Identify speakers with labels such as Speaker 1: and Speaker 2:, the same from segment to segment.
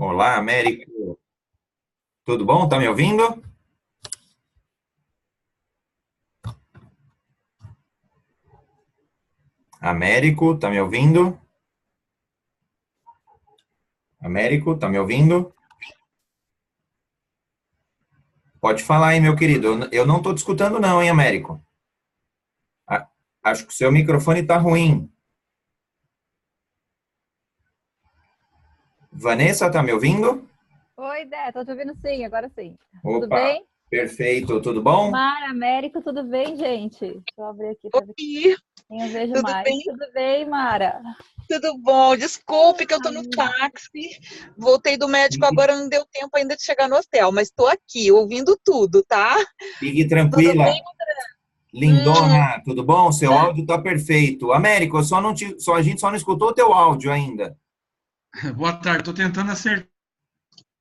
Speaker 1: Olá, Américo. Tudo bom? Tá me ouvindo? Américo, tá me ouvindo? Américo, tá me ouvindo? Pode falar aí, meu querido. Eu não tô te escutando não, hein, Américo? A- Acho que o seu microfone tá ruim. Vanessa, tá me ouvindo?
Speaker 2: Oi, Dé, tô te ouvindo sim, agora sim. Tudo
Speaker 1: Opa,
Speaker 2: bem?
Speaker 1: perfeito. Tudo bom?
Speaker 2: Mara, Américo, tudo bem, gente? Deixa eu abrir aqui para ver
Speaker 3: Oi,
Speaker 2: quem eu vejo
Speaker 3: tudo
Speaker 2: mais.
Speaker 3: bem?
Speaker 2: Tudo bem, Mara?
Speaker 3: Tudo bom? Desculpe que eu tô no
Speaker 2: Ai,
Speaker 3: táxi. Voltei do médico agora, não deu tempo ainda de chegar no hotel, mas estou aqui ouvindo tudo, tá?
Speaker 1: Fique
Speaker 3: Tudo bem?
Speaker 1: tranquila.
Speaker 3: Hum,
Speaker 1: Lindona, tudo bom? Seu áudio tá perfeito. Américo, eu só não a gente só não escutou o teu áudio ainda.
Speaker 4: Boa tarde, estou tentando acertar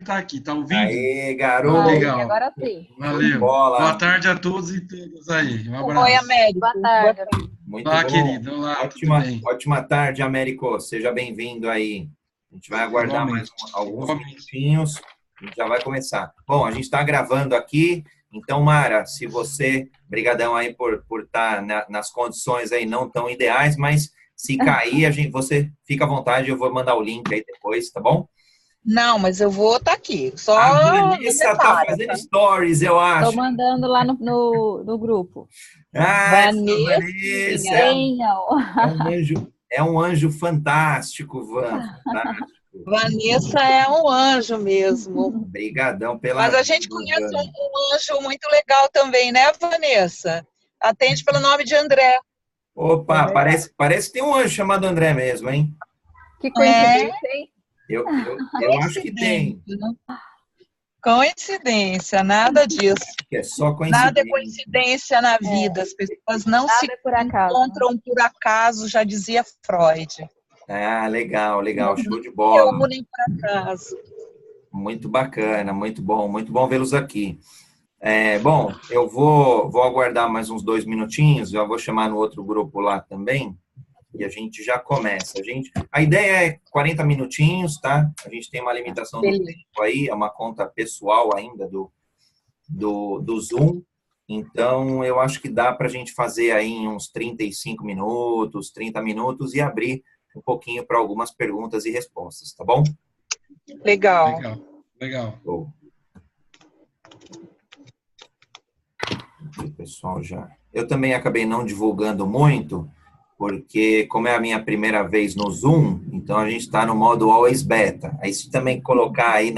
Speaker 4: aqui, tá ouvindo?
Speaker 1: Aê,
Speaker 4: Ah,
Speaker 2: aí,
Speaker 1: garoto.
Speaker 4: legal,
Speaker 2: agora sim.
Speaker 1: Show de
Speaker 4: valeu. Boa
Speaker 1: bola.
Speaker 4: tarde a todos e todas aí, um
Speaker 3: oi,
Speaker 4: abraço.
Speaker 2: Boa
Speaker 3: Américo. Boa
Speaker 2: tarde,
Speaker 3: tarde.
Speaker 2: amigo.
Speaker 1: Muito
Speaker 4: Olá,
Speaker 1: bom.
Speaker 4: querido, olá, tudo
Speaker 1: Ótima,
Speaker 4: bem?
Speaker 1: ótima tarde, Américo. Seja bem-vindo aí. A gente vai aguardar mais
Speaker 4: Igualmente,
Speaker 1: alguns
Speaker 4: igualmente.
Speaker 1: minutinhos. A gente já vai começar. Bom, a gente está gravando aqui. Então, Mara, se você, brigadão aí por estar nas condições aí não tão ideais, mas se cair, você fica à vontade, eu vou mandar o link aí depois, tá bom?
Speaker 3: Não, mas eu vou estar aqui.
Speaker 1: A
Speaker 3: Só não me
Speaker 1: Vanessa tá
Speaker 3: para,
Speaker 1: fazendo
Speaker 3: tá?
Speaker 1: stories, eu
Speaker 2: Tô
Speaker 1: acho.
Speaker 2: mandando lá no grupo.
Speaker 1: Ah, essa Vanessa
Speaker 3: Vanessinha.
Speaker 2: Venham.
Speaker 1: é um anjo fantástico, Van, fantástico.
Speaker 3: Vanessa é um anjo mesmo.
Speaker 1: Obrigadão pela
Speaker 3: Mas a gente
Speaker 1: ajuda,
Speaker 3: conhece
Speaker 1: Van.
Speaker 3: um anjo muito legal também, né, Vanessa? Atende pelo nome de André.
Speaker 2: É
Speaker 1: Opa,
Speaker 2: verdade.
Speaker 1: parece que tem um anjo chamado André mesmo, hein?
Speaker 2: Que
Speaker 3: É
Speaker 2: coincidência, hein?
Speaker 1: Eu acho que tem,
Speaker 3: coincidência, né? Coincidência, nada disso.
Speaker 1: que é só
Speaker 3: Nada é
Speaker 1: coincidência.
Speaker 3: coincidência na
Speaker 2: É,
Speaker 3: vida. As pessoas não se
Speaker 2: nada é por acaso.
Speaker 3: encontram por acaso, já dizia Freud.
Speaker 1: Ah, legal, legal,
Speaker 3: Não
Speaker 1: show de
Speaker 3: se
Speaker 1: bola.
Speaker 3: reúnem por acaso.
Speaker 1: Muito bacana, muito bom vê-los aqui. Bom, vou aguardar mais uns 2 minutinhos, já vou chamar no outro grupo lá também, e a gente já começa. A ideia é 40 minutinhos, tá? A gente tem uma limitação do
Speaker 3: Beleza.
Speaker 1: tempo aí, é uma conta pessoal ainda do Zoom. Então, eu acho que dá para a gente fazer aí em uns 35 minutos, 30 minutos e abrir um pouquinho para algumas perguntas e respostas, tá bom?
Speaker 3: Legal.
Speaker 4: Legal, legal.
Speaker 1: Show. O pessoal já. Eu também acabei não divulgando muito, porque como é a minha primeira vez no Zoom, então a gente está no modo always beta. Aí se também colocar aí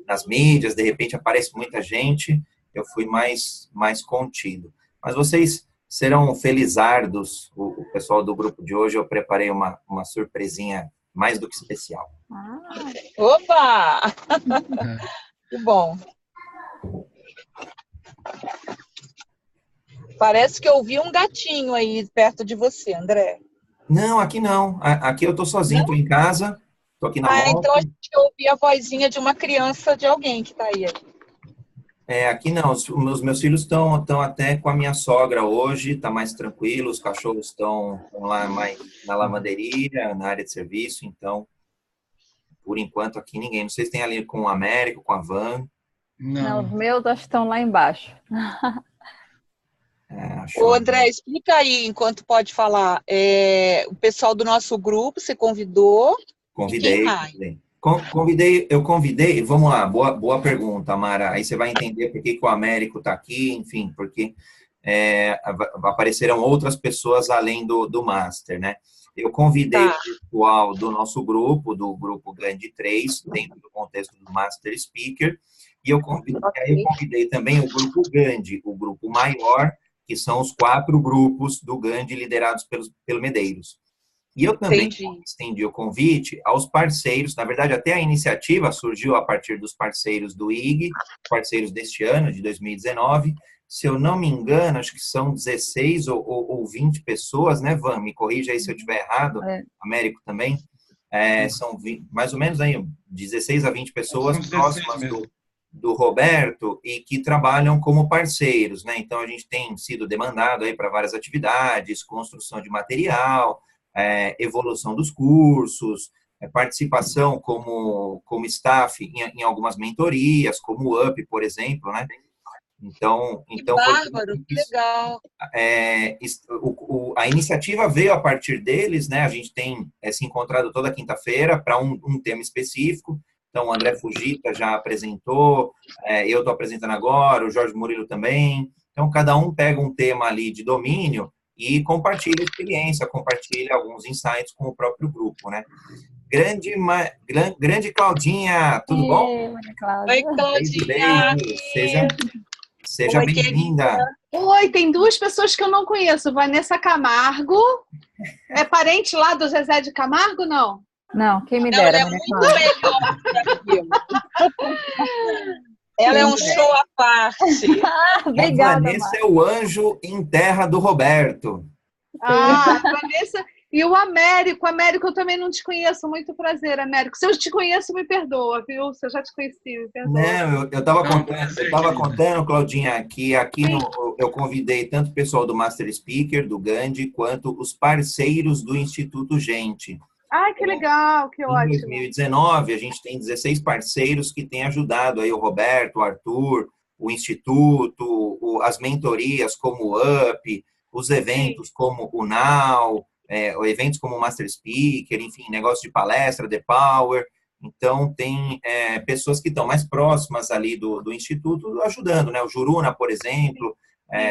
Speaker 1: nas mídias, de repente aparece muita gente, eu fui mais contido. Mas vocês serão felizardos, o pessoal do grupo de hoje, eu preparei uma surpresinha mais do que especial.
Speaker 2: Ah,
Speaker 3: Opa!
Speaker 4: É.
Speaker 3: Que bom. Parece que eu vi um gatinho aí perto de você, André.
Speaker 1: Não, aqui não. Aqui eu tô sozinho,
Speaker 3: Não?
Speaker 1: tô em casa, tô aqui na
Speaker 3: Ah, então
Speaker 1: moto.
Speaker 3: acho que eu ouvi a vozinha de uma criança, de alguém que está aí.
Speaker 1: Aqui não, os meus filhos estão até com a minha sogra hoje, tá mais tranquilo, os cachorros estão lá mais na lavanderia, na área de serviço, então, por enquanto aqui ninguém. Não sei se tem ali com o Américo, com a Van,
Speaker 2: não, os
Speaker 4: Não,
Speaker 2: meus acho que estão lá embaixo.
Speaker 3: Ô,
Speaker 1: show.
Speaker 3: André, explica aí, enquanto pode falar. O pessoal do nosso grupo se convidou e quem
Speaker 1: Convidei,
Speaker 3: mais?
Speaker 1: convidei. Eu convidei, vamos lá, boa pergunta, Mara. Aí você vai entender por que que o Américo está aqui, enfim, porque apareceram outras pessoas além do Master, né? Eu convidei o
Speaker 3: Tá,
Speaker 1: pessoal do nosso grupo, do grupo Grande 3 dentro do contexto do Master Speaker, e aí eu
Speaker 3: ok.
Speaker 1: convidei também o grupo Gandhi, o grupo maior, que são os 4 grupos do Gandhi liderados pelo Medeiros. E eu também
Speaker 3: Entendi.
Speaker 1: estendi o convite aos parceiros, na verdade, até a iniciativa surgiu a partir dos parceiros do IG, parceiros deste ano, de 2019. Se eu não me engano, acho que são 16 ou 20 pessoas, né, Van? Me corrija aí se eu estiver errado,
Speaker 2: É,
Speaker 1: Américo também. São 20, mais ou menos aí, 16 a 20 pessoas
Speaker 4: são 16
Speaker 1: próximas
Speaker 4: mesmo.
Speaker 1: do Roberto e que trabalham como parceiros, né? Então a gente tem sido demandado aí para várias atividades, construção de material, evolução dos cursos, participação como staff em algumas mentorias, como o UP, por exemplo, né? Então
Speaker 3: que bárbaro, que legal.
Speaker 1: A iniciativa veio a partir deles, né? A gente tem se encontrado toda quinta-feira para um tema específico. Então, o André Fujita já apresentou, eu estou apresentando agora, o Jorge Murilo também. Então, cada um pega um tema ali de domínio e compartilha experiência, compartilha alguns insights com o próprio grupo, né? Grande Claudinha, tudo bom?
Speaker 3: Oi, Claudinha.
Speaker 1: Seja bem-vinda.
Speaker 5: Oi, tem duas pessoas que eu não conheço. Vanessa Camargo. É parente lá do Zezé de Camargo, não?
Speaker 2: Não, quem me dera.
Speaker 3: Ela é muito melhor que aquilo. Ela é um show à parte.
Speaker 2: Obrigada,
Speaker 1: a Vanessa é o anjo em terra do Roberto.
Speaker 5: A Vanessa e o Américo. Américo, eu também não te conheço. Muito prazer, Américo. Se eu te conheço, me perdoa, viu? Se eu já te conheci, me perdoa.
Speaker 1: Não, eu estava contando, Claudinha, que aqui eu convidei tanto o pessoal do Master Speaker, do Gandhi, quanto os parceiros do Instituto Gente.
Speaker 5: Ai, que legal, que ótimo.
Speaker 1: Em 2019, a gente tem 16 parceiros que têm ajudado aí o Roberto, o Arthur, o Instituto, as mentorias como o UP, os eventos como o Now, eventos como o Master Speaker, enfim, negócio de palestra, The Power. Então, tem pessoas que estão mais próximas ali do Instituto ajudando, né? O Juruna, por exemplo,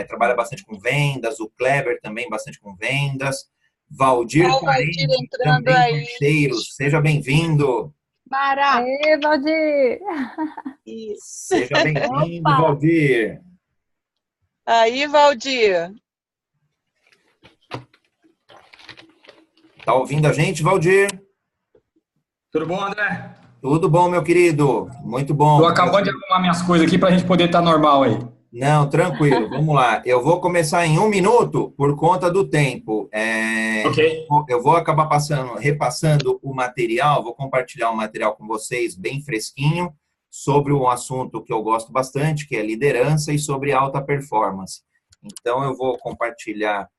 Speaker 1: trabalha bastante com vendas, o Kleber também bastante com vendas. Valdir Parente,
Speaker 3: entrando
Speaker 1: também
Speaker 3: aí.
Speaker 1: parceiros. Seja bem-vindo.
Speaker 5: Mara!
Speaker 2: Aê, Valdir!
Speaker 1: Seja bem-vindo, Valdir.
Speaker 3: Aí, Valdir.
Speaker 1: Tá ouvindo a gente, Valdir?
Speaker 6: Tudo bom, André?
Speaker 1: Tudo bom, meu querido. Muito bom.
Speaker 6: Estou acabando de arrumar minhas coisas aqui para a gente poder estar normal aí.
Speaker 1: Não, tranquilo. Vamos lá. Eu vou começar em 1 minuto por conta do tempo.
Speaker 6: Ok.
Speaker 1: Eu vou acabar repassando o material, vou compartilhar o material com vocês bem fresquinho sobre um assunto que eu gosto bastante, que é liderança, e sobre alta performance. Então, eu vou compartilhar,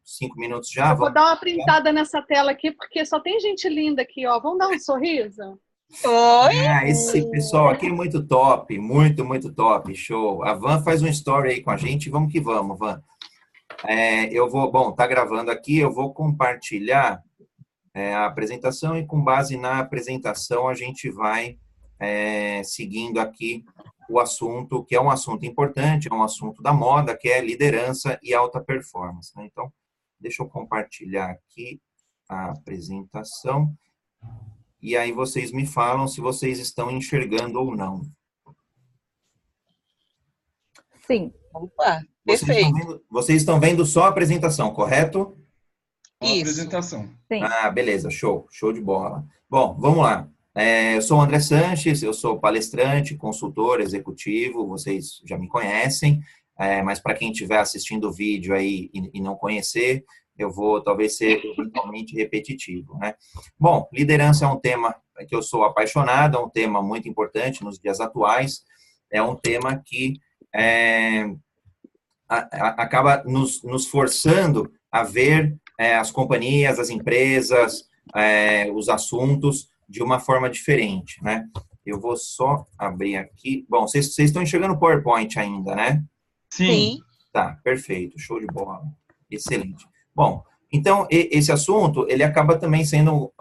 Speaker 1: 5 minutos já.
Speaker 5: Eu vou dar uma printada nessa tela aqui, porque só tem gente linda aqui, ó. Vamos dar um sorriso?
Speaker 3: Oi?
Speaker 1: Esse pessoal aqui é muito top, muito, muito top, show. A Van faz um story aí com a gente, vamos que vamos, Van. Tá gravando aqui, eu vou compartilhar a apresentação e com base na apresentação a gente vai seguindo aqui o assunto, que é um assunto importante, é um assunto da moda, que é liderança e alta performance, né? Então, deixa eu compartilhar aqui a apresentação. E aí vocês me falam se vocês estão enxergando ou não.
Speaker 2: Sim.
Speaker 3: Opa, perfeito.
Speaker 1: Vocês estão vendo só a apresentação, correto?
Speaker 3: Isso.
Speaker 4: Apresentação.
Speaker 2: Sim.
Speaker 1: Beleza, show de bola. Bom, vamos lá. Eu sou o André Sanches, eu sou palestrante, consultor executivo, vocês já me conhecem, mas para quem estiver assistindo o vídeo aí e não conhecer, eu vou talvez ser eventualmente repetitivo, né? Bom, liderança é um tema que eu sou apaixonado, é um tema muito importante nos dias atuais, é um tema que acaba nos forçando a ver as companhias, as empresas, os assuntos de uma forma diferente, né? Eu vou só abrir aqui. Bom, vocês estão enxergando o PowerPoint ainda, né?
Speaker 3: Sim.
Speaker 1: Tá, perfeito, show de bola. Excelente. Bom, então, esse assunto, ele acaba também sendo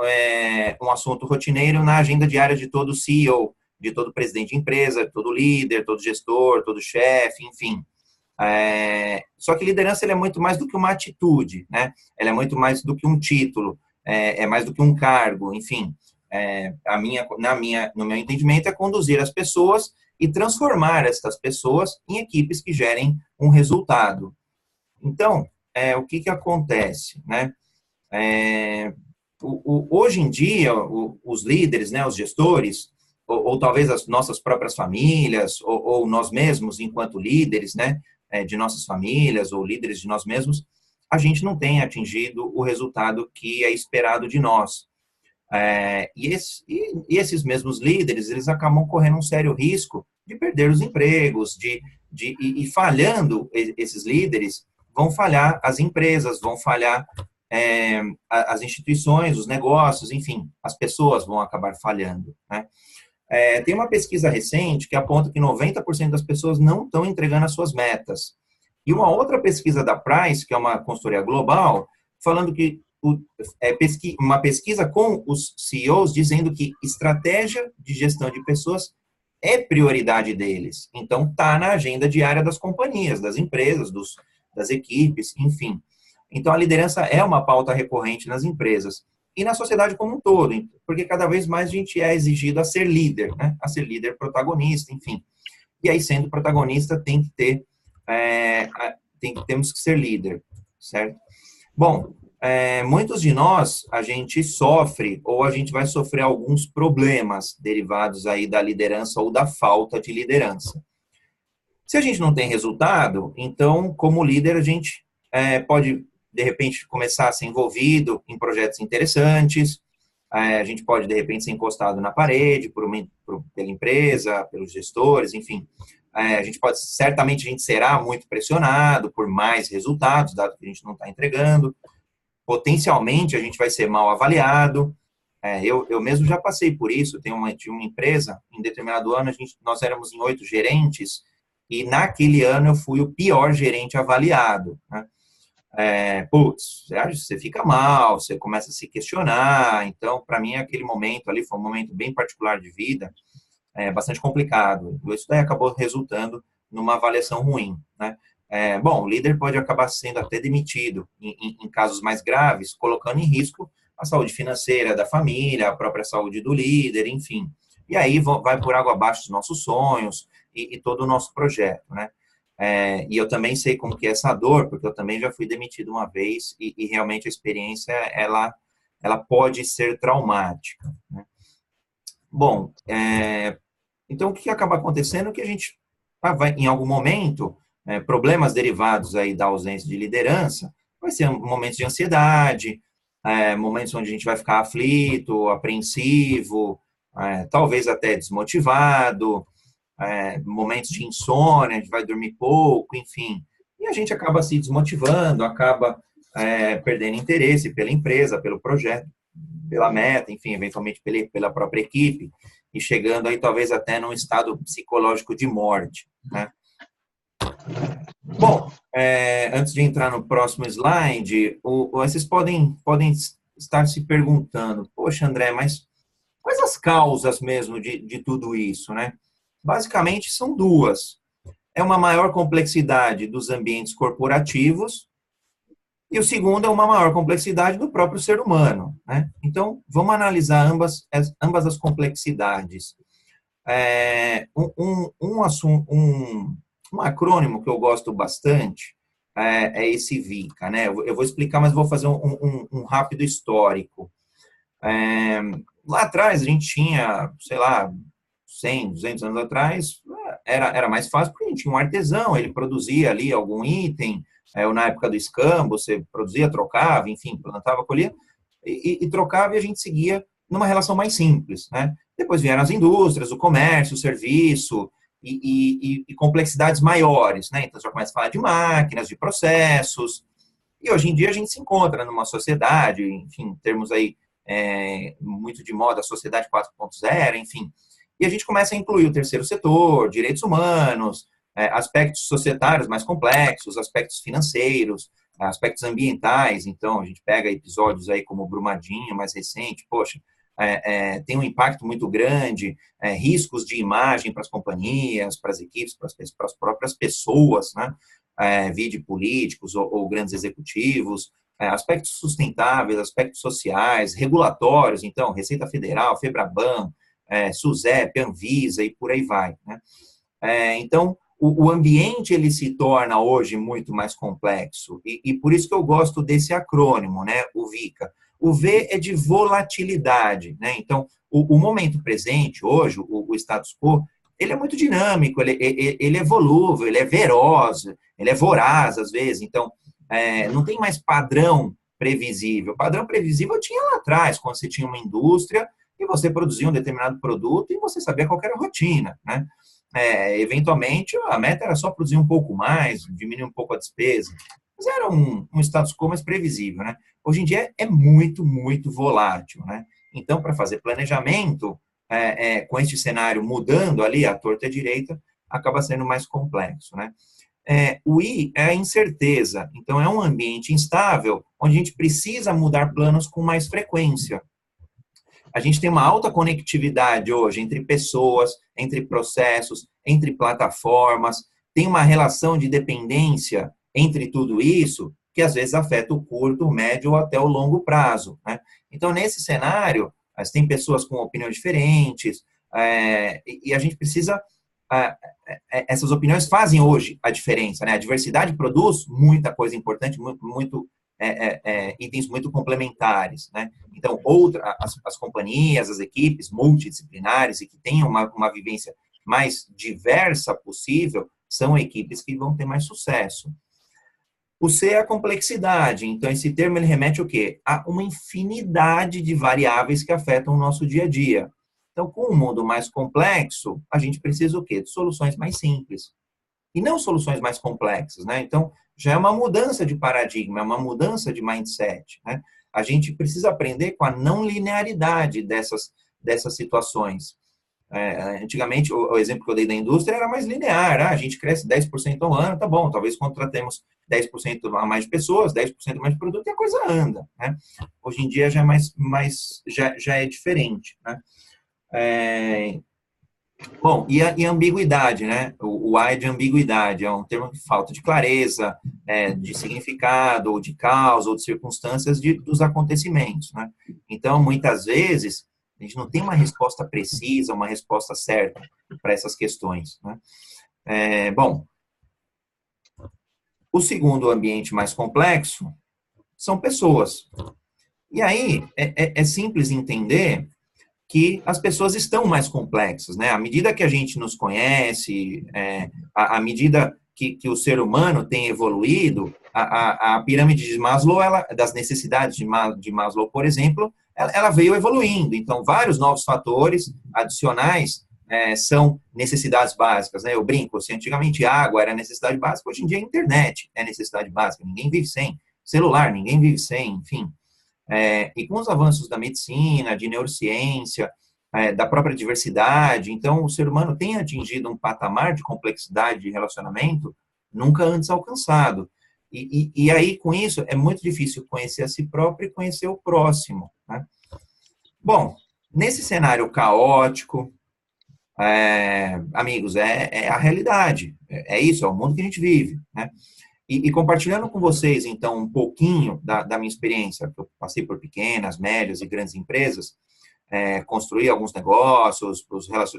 Speaker 1: um assunto rotineiro na agenda diária de todo CEO, de todo presidente de empresa, de todo líder, todo gestor, todo chefe, enfim. Só que liderança ele é muito mais do que uma atitude, né? Ela é muito mais do que um título, é mais do que um cargo, enfim. No meu entendimento, é conduzir as pessoas e transformar essas pessoas em equipes que gerem um resultado. Então, o que acontece, né? Hoje em dia, os líderes, né, os gestores, ou talvez as nossas próprias famílias, ou nós mesmos, enquanto líderes, né, de nossas famílias, ou líderes de nós mesmos, a gente não tem atingido o resultado que é esperado de nós. E esses mesmos líderes, eles acabam correndo um sério risco de perder os empregos, e falhando esses líderes, vão falhar as empresas, vão falhar as instituições, os negócios, enfim, as pessoas vão acabar falhando, né? Tem uma pesquisa recente que aponta que 90% das pessoas não estão entregando as suas metas. E uma outra pesquisa da Price, que é uma consultoria global, falando que uma pesquisa com os CEOs dizendo que estratégia de gestão de pessoas é prioridade deles. Então, está na agenda diária das companhias, das empresas, das equipes, enfim. Então, a liderança é uma pauta recorrente nas empresas e na sociedade como um todo, porque cada vez mais a gente é exigido a ser líder, né? A ser líder protagonista, enfim. E aí, sendo protagonista, temos que ser líder, certo? Bom, muitos de nós, a gente sofre ou a gente vai sofrer alguns problemas derivados aí da liderança ou da falta de liderança. Se a gente não tem resultado, então, como líder, a gente pode, de repente, começar a ser envolvido em projetos interessantes, a gente pode, de repente, ser encostado na parede pela empresa, pelos gestores, enfim. Certamente a gente será muito pressionado por mais resultados, dado que a gente não está entregando. Potencialmente, a gente vai ser mal avaliado. Eu mesmo já passei por isso. Tinha uma empresa, em determinado ano, nós éramos em 8 gerentes, e naquele ano eu fui o pior gerente avaliado, né? Você fica mal, você começa a se questionar. Então, para mim, aquele momento ali foi um momento bem particular de vida, bastante complicado. Isso daí acabou resultando numa avaliação ruim, né? Bom, o líder pode acabar sendo até demitido em casos mais graves, colocando em risco a saúde financeira da família, a própria saúde do líder, enfim. E aí vai por água abaixo os nossos sonhos e todo o nosso projeto, né? E eu também sei como que é essa dor, porque eu também já fui demitido uma vez e realmente a experiência, ela pode ser traumática, né? Bom, então o que acaba acontecendo é que a gente vai, em algum momento, problemas derivados aí da ausência de liderança, vai ser momentos de ansiedade, momentos onde a gente vai ficar aflito, apreensivo, talvez até desmotivado, momentos de insônia, a gente vai dormir pouco, enfim. E a gente acaba se desmotivando, acaba perdendo interesse pela empresa, pelo projeto, pela meta, enfim, eventualmente pela própria equipe, e chegando aí talvez até num estado psicológico de morte, né? Bom, antes de entrar no próximo slide, vocês podem estar se perguntando, poxa, André, mas quais as causas mesmo de tudo isso, né? Basicamente, são duas. É uma maior complexidade dos ambientes corporativos e o segundo é uma maior complexidade do próprio ser humano, né? Então, vamos analisar ambas as complexidades. Um acrônimo que eu gosto bastante é esse VICA, né? Eu vou explicar, mas vou fazer um rápido histórico. Lá atrás, a gente tinha, sei lá, 100, 200 anos atrás, era mais fácil, porque a gente tinha um artesão, ele produzia ali algum item, ou na época do escambo, você produzia, trocava, enfim, plantava, colhia, e trocava e a gente seguia numa relação mais simples, né? Depois vieram as indústrias, o comércio, o serviço, e complexidades maiores, né? Então, você já começa a falar de máquinas, de processos, e hoje em dia a gente se encontra numa sociedade, enfim, termos aí muito de moda, a sociedade 4.0, enfim, e a gente começa a incluir o terceiro setor, direitos humanos, aspectos societários mais complexos, aspectos financeiros, aspectos ambientais. Então, a gente pega episódios aí como o Brumadinho, mais recente, poxa, tem um impacto muito grande, riscos de imagem para as companhias, para as equipes, para as próprias pessoas, né? Vide políticos ou grandes executivos, aspectos sustentáveis, aspectos sociais, regulatórios, então, Receita Federal, FEBRABAN, SUSEP, Anvisa e por aí vai, né? Então, o ambiente ele se torna hoje muito mais complexo e por isso que eu gosto desse acrônimo, né, o VICA. O V é de volatilidade, né? Então, o momento presente hoje, o status quo, ele é muito dinâmico, ele é volúvel, ele é veloz, ele é voraz às vezes. Então, não tem mais padrão previsível. Padrão previsível tinha lá atrás, quando você tinha uma indústria e você produzia um determinado produto e você sabia qual era a rotina, né? Eventualmente, a meta era só produzir um pouco mais, diminuir um pouco a despesa. Mas era um status quo mais previsível, né? Hoje em dia é muito, muito volátil, né? Então, para fazer planejamento, com este cenário mudando ali, a torta e a direita, acaba sendo mais complexo, né? O I é a incerteza, então é um ambiente instável, onde a gente precisa mudar planos com mais frequência. A gente tem uma alta conectividade hoje entre pessoas, entre processos, entre plataformas, tem uma relação de dependência entre tudo isso, que às vezes afeta o curto, o médio ou até o longo prazo, né? Então, nesse cenário, tem pessoas com opiniões diferentes, e a gente precisa... essas opiniões fazem hoje a diferença, né? A diversidade produz muita coisa importante, itens muito complementares, né? Então, as companhias, as equipes multidisciplinares e que tenham uma vivência mais diversa possível, são equipes que vão ter mais sucesso. O C é a complexidade. Então, esse termo ele remete ao quê? A uma infinidade de variáveis que afetam o nosso dia a dia. Então, com um mundo mais complexo, a gente precisa o quê? De soluções mais simples. E não soluções mais complexas, né? Então, já é uma mudança de paradigma, é uma mudança de mindset, né? A gente precisa aprender com a não linearidade dessas situações. Antigamente, o exemplo que eu dei da indústria era mais linear. A gente cresce 10% ao ano, tá bom, talvez contratemos 10% a mais de pessoas, 10% a mais de produto e a coisa anda, né? Hoje em dia já é já é diferente, né? Bom, e a ambiguidade, né? O A é de ambiguidade, é um termo que falta de clareza, de significado, ou de causa, ou de circunstâncias dos acontecimentos, né? Então, muitas vezes, a gente não tem uma resposta precisa, uma resposta certa para essas questões, né? Bom, o segundo ambiente mais complexo são pessoas. E aí, é simples entender que as pessoas estão mais complexas, né? À medida que a gente nos conhece, à medida que o ser humano tem evoluído, a pirâmide de Maslow, das necessidades de Maslow, por exemplo, ela veio evoluindo. Então, vários novos fatores adicionais são necessidades básicas, né? Eu brinco, se antigamente água era necessidade básica, hoje em dia a internet é necessidade básica, ninguém vive sem. Celular, ninguém vive sem, enfim. E com os avanços da medicina, de neurociência, da própria diversidade, então o ser humano tem atingido um patamar de complexidade de relacionamento nunca antes alcançado. E aí, com isso, é muito difícil conhecer a si próprio e conhecer o próximo, né? Bom, nesse cenário caótico, amigos, é a realidade, é isso, é o mundo que a gente vive, né? E compartilhando com vocês, então, um pouquinho da minha experiência, que eu passei por pequenas, médias e grandes empresas, construí alguns negócios,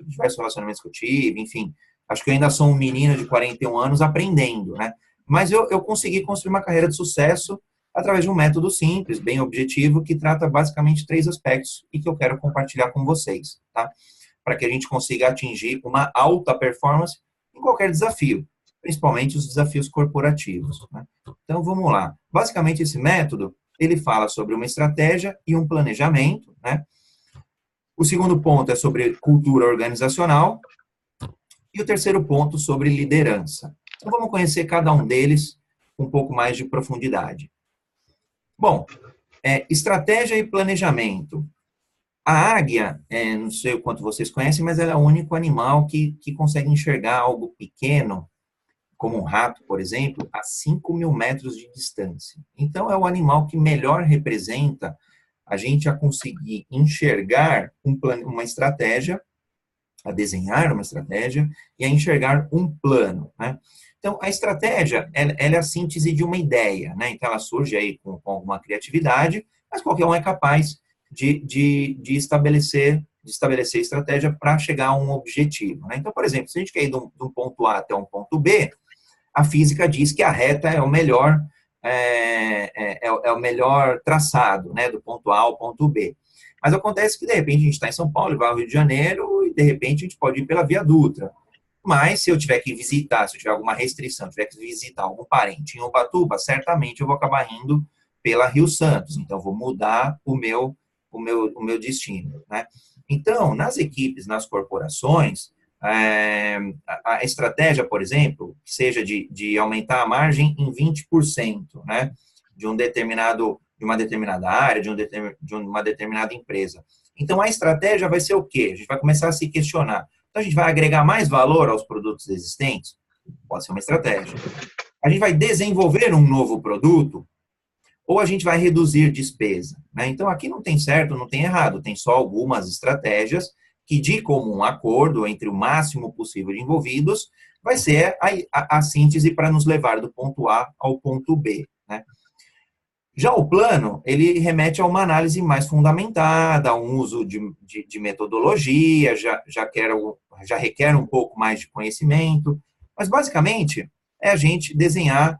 Speaker 1: diversos relacionamentos que eu tive, enfim, acho que eu ainda sou um menino de 41 anos aprendendo, né? Mas eu consegui construir uma carreira de sucesso através de um método simples, bem objetivo, que trata basicamente 3 aspectos e que eu quero compartilhar com vocês, tá? Para que a gente consiga atingir uma alta performance em qualquer desafio, principalmente os desafios corporativos, né? Então, vamos lá. Basicamente, esse método, ele fala sobre uma estratégia e um planejamento, né? O segundo ponto é sobre cultura organizacional e o terceiro ponto sobre liderança. Então, vamos conhecer cada um deles com um pouco mais de profundidade. Bom, estratégia e planejamento. A águia, não sei o quanto vocês conhecem, mas ela é o único animal que consegue enxergar algo pequeno, como um rato, por exemplo, a 5.000 metros de distância. Então, é o animal que melhor representa a gente a conseguir enxergar uma estratégia, a desenhar uma estratégia e a enxergar um plano, né? Então, a estratégia, ela é a síntese de uma ideia, né? Então, ela surge aí com alguma criatividade, mas qualquer um é capaz de estabelecer estratégia para chegar a um objetivo, né? Então, por exemplo, se a gente quer ir de um ponto A até um ponto B, a física diz que a reta é o melhor traçado, né, do ponto A ao ponto B. Mas acontece que, de repente, a gente está em São Paulo e vai ao Rio de Janeiro e, de repente, a gente pode ir pela Via Dutra. Mas, se eu tiver que visitar, se eu tiver alguma restrição, tiver que visitar algum parente em Ubatuba, certamente eu vou acabar indo pela Rio Santos. Então, vou mudar o meu destino, né? Então, nas equipes, nas corporações, a estratégia, por exemplo, seja de aumentar a margem em 20%, né, de uma determinada área, de uma determinada empresa. Então, a estratégia vai ser o quê? A gente vai começar a se questionar. Então, a gente vai agregar mais valor aos produtos existentes? Pode ser uma estratégia. A gente vai desenvolver um novo produto? Ou a gente vai reduzir despesa, né? Então, aqui não tem certo, não tem errado, tem só algumas estratégias que, de comum acordo entre o máximo possível de envolvidos, vai ser a síntese para nos levar do ponto A ao ponto B, né? Já o plano, ele remete a uma análise mais fundamentada, a um uso de metodologia, já requer um pouco mais de conhecimento, mas, basicamente, é a gente desenhar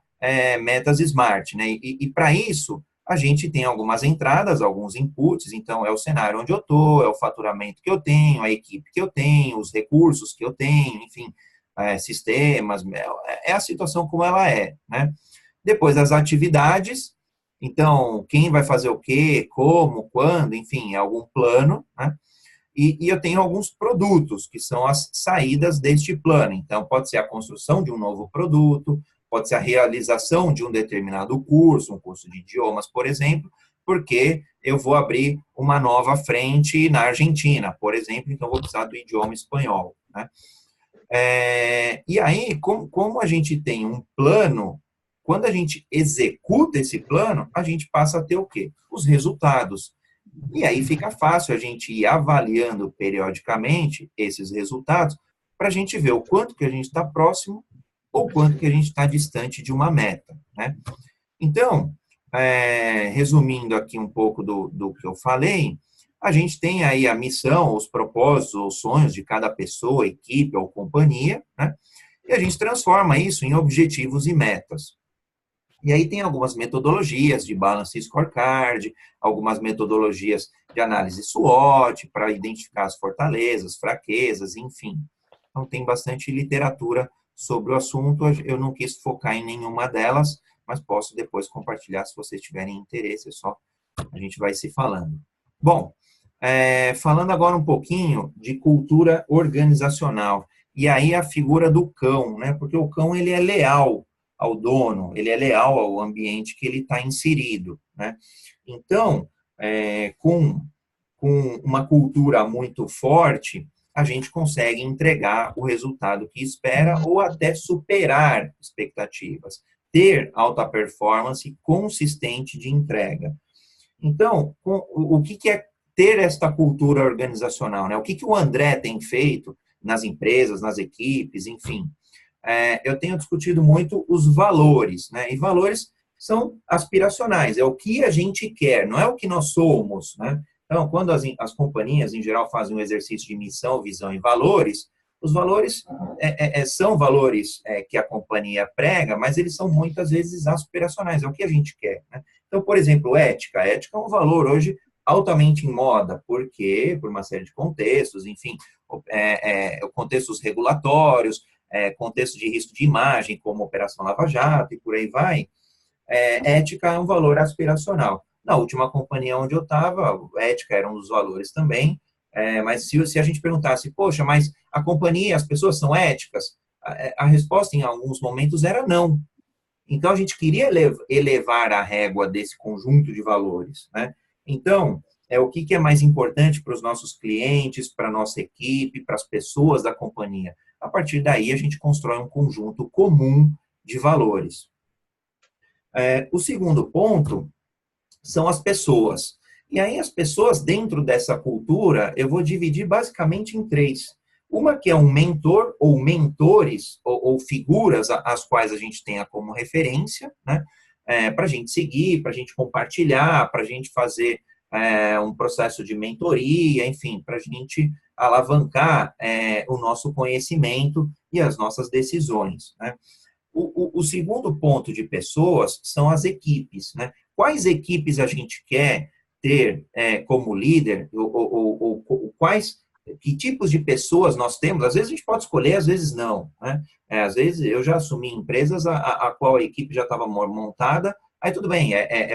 Speaker 1: metas SMART, né? E para isso, a gente tem algumas entradas, alguns inputs, então é o cenário onde eu estou, é o faturamento que eu tenho, a equipe que eu tenho, os recursos que eu tenho, enfim, sistemas, é a situação como ela é, né? Depois, as atividades, então, quem vai fazer o quê, como, quando, enfim, é algum plano, né? E eu tenho alguns produtos, que são as saídas deste plano. Então, pode ser a construção de um novo produto, pode ser a realização de um determinado curso, um curso de idiomas, por exemplo, porque eu vou abrir uma nova frente na Argentina, por exemplo, então vou precisar do idioma espanhol, né? E aí, como a gente tem um plano, quando a gente executa esse plano, a gente passa a ter o quê? Os resultados. E aí fica fácil a gente ir avaliando periodicamente esses resultados para a gente ver o quanto que a gente está próximo ou quanto que a gente está distante de uma meta, né? Então, resumindo aqui um pouco do que eu falei, a gente tem aí a missão, os propósitos, os sonhos de cada pessoa, equipe ou companhia, né? E a gente transforma isso em objetivos e metas. E aí tem algumas metodologias de Balance Scorecard, algumas metodologias de análise SWOT para identificar as fortalezas, fraquezas, enfim. Então, tem bastante literatura sobre o assunto. Eu não quis focar em nenhuma delas, mas posso depois compartilhar se vocês tiverem interesse, a gente vai se falando. Bom, falando agora um pouquinho de cultura organizacional. E aí a figura do cão, né? Porque o cão, ele é leal ao dono, ele é leal ao ambiente que ele está inserido, né? Então, com uma cultura muito forte, a gente consegue entregar o resultado que espera ou até superar expectativas, ter alta performance consistente de entrega. Então, o que é ter esta cultura organizacional, né? O que o André tem feito nas empresas, nas equipes, enfim. Eu tenho discutido muito os valores, né? E valores são aspiracionais, é o que a gente quer, não é o que nós somos, né? Então, quando as companhias, em geral, fazem um exercício de missão, visão e valores, os valores são valores que a companhia prega, mas eles são muitas vezes aspiracionais, é o que a gente quer, né? Então, por exemplo, ética. Ética é um valor hoje altamente em moda, porque por uma série de contextos, enfim, contextos regulatórios, contexto de risco de imagem, como Operação Lava Jato e por aí vai, ética é um valor aspiracional. Na última companhia onde eu estava, ética era um dos valores também, mas se a gente perguntasse, poxa, mas a companhia, as pessoas são éticas? A resposta em alguns momentos era não. Então, a gente queria elevar a régua desse conjunto de valores, né? Então, o que é mais importante para os nossos clientes, para a nossa equipe, para as pessoas da companhia? A partir daí, a gente constrói um conjunto comum de valores. O segundo ponto são as pessoas. E aí, as pessoas dentro dessa cultura, eu vou dividir basicamente em três. Uma que é um mentor ou mentores, ou figuras as quais a gente tenha como referência, né? Para a gente seguir, para a gente compartilhar, para a gente fazer um processo de mentoria, enfim, para a gente alavancar o nosso conhecimento e as nossas decisões, né? O segundo ponto de pessoas são as equipes, né? Quais equipes a gente quer ter como líder, ou que tipos de pessoas nós temos? Às vezes a gente pode escolher, às vezes não, né? Às vezes eu já assumi empresas a qual a equipe já estava montada, aí tudo bem,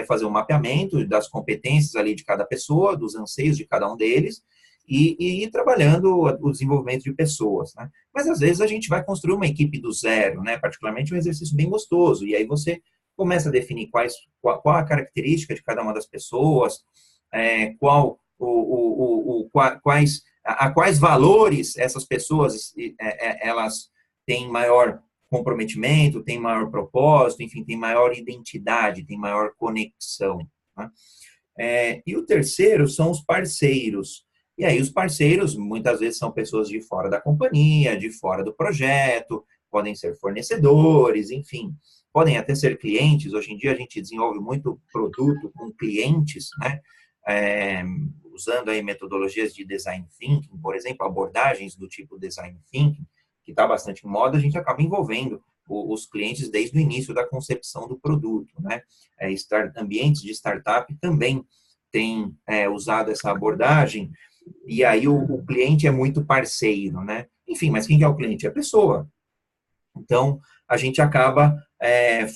Speaker 1: fazer um mapeamento das competências ali de cada pessoa, dos anseios de cada um deles, e ir trabalhando o desenvolvimento de pessoas, né? Mas às vezes a gente vai construir uma equipe do zero, né? Particularmente um exercício bem gostoso, e aí você começa a definir qual a característica de cada uma das pessoas, quais valores essas pessoas elas têm maior comprometimento, têm maior propósito, enfim, têm maior identidade, têm maior conexão, né? E o terceiro são os parceiros. E aí os parceiros muitas vezes são pessoas de fora da companhia, de fora do projeto, podem ser fornecedores, enfim, podem até ser clientes. Hoje em dia a gente desenvolve muito produto com clientes, né? Usando aí metodologias de design thinking, por exemplo, abordagens do tipo design thinking, que está bastante em moda, a gente acaba envolvendo os clientes desde o início da concepção do produto, né? Ambientes de startup também têm usado essa abordagem, e aí o cliente é muito parceiro, né? Enfim, mas quem é o cliente? É a pessoa. Então, a gente acaba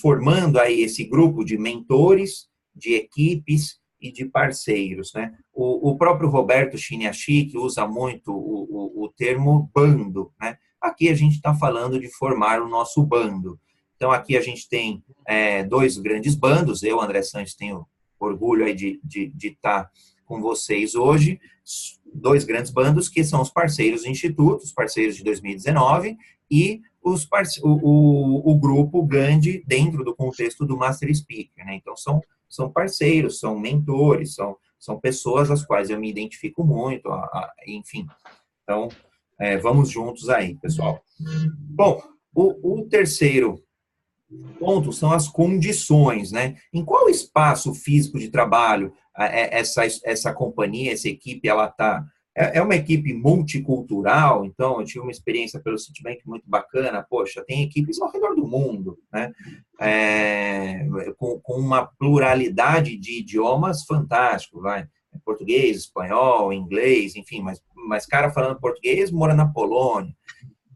Speaker 1: formando aí esse grupo de mentores, de equipes e de parceiros, né? O próprio Roberto Chiniachik usa muito o termo bando, né? Aqui a gente está falando de formar o nosso bando. Então, aqui a gente tem 2 grandes bandos. Eu, André Sanches, tenho orgulho aí de estar com vocês hoje. 2 grandes bandos, que são os parceiros do Instituto, os parceiros de 2019, e o grupo Gandhi dentro do contexto do Master Speaker, né? Então, são parceiros, são mentores, são pessoas às quais eu me identifico muito, enfim. Então, vamos juntos aí, pessoal. Bom, o terceiro ponto são as condições, né? Em qual espaço físico de trabalho essa companhia, essa equipe, ela está? É uma equipe multicultural, então eu tive uma experiência pelo Citibank muito bacana. Poxa, tem equipes ao redor do mundo, né? Com uma pluralidade de idiomas fantástico, vai. Português, espanhol, inglês, enfim, mas cara falando português mora na Polônia.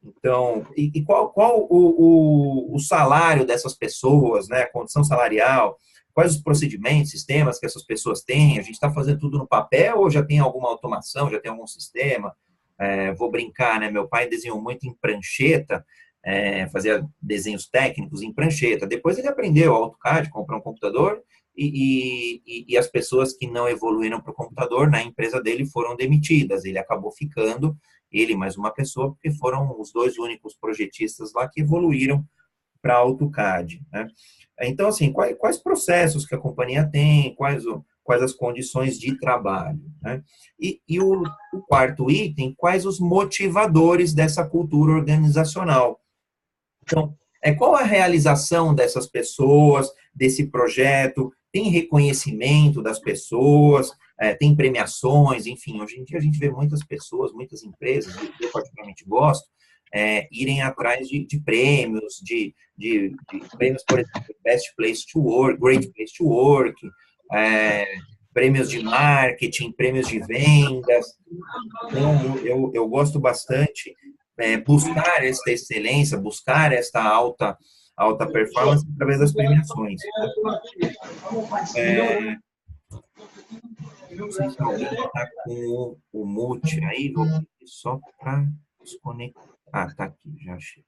Speaker 1: Então, e qual o salário dessas pessoas, né? A condição salarial, quais os procedimentos, sistemas que essas pessoas têm? A gente está fazendo tudo no papel ou já tem alguma automação, já tem algum sistema? Vou brincar, né? Meu pai desenhou muito em prancheta, fazia desenhos técnicos em prancheta. Depois ele aprendeu AutoCAD, comprou um computador e as pessoas que não evoluíram para o computador na empresa dele foram demitidas. Ele acabou ficando, ele mais uma pessoa, porque foram os 2 únicos projetistas lá que evoluíram para AutoCAD, né? Então, assim, quais processos que a companhia tem, quais as condições de trabalho, né? E o quarto item, quais os motivadores dessa cultura organizacional. Então, qual a realização dessas pessoas, desse projeto? Tem reconhecimento das pessoas, tem premiações, enfim. Hoje em dia a gente vê muitas pessoas, muitas empresas, eu particularmente gosto, irem atrás de prêmios, de prêmios, por exemplo, Best Place to Work, Great Place to Work, prêmios de marketing, prêmios de vendas. Então, eu gosto bastante buscar essa excelência, buscar esta alta performance através das premiações. Não sei se alguém está com o mute aí, vou pedir só para desconectar. Tá aqui, já achei.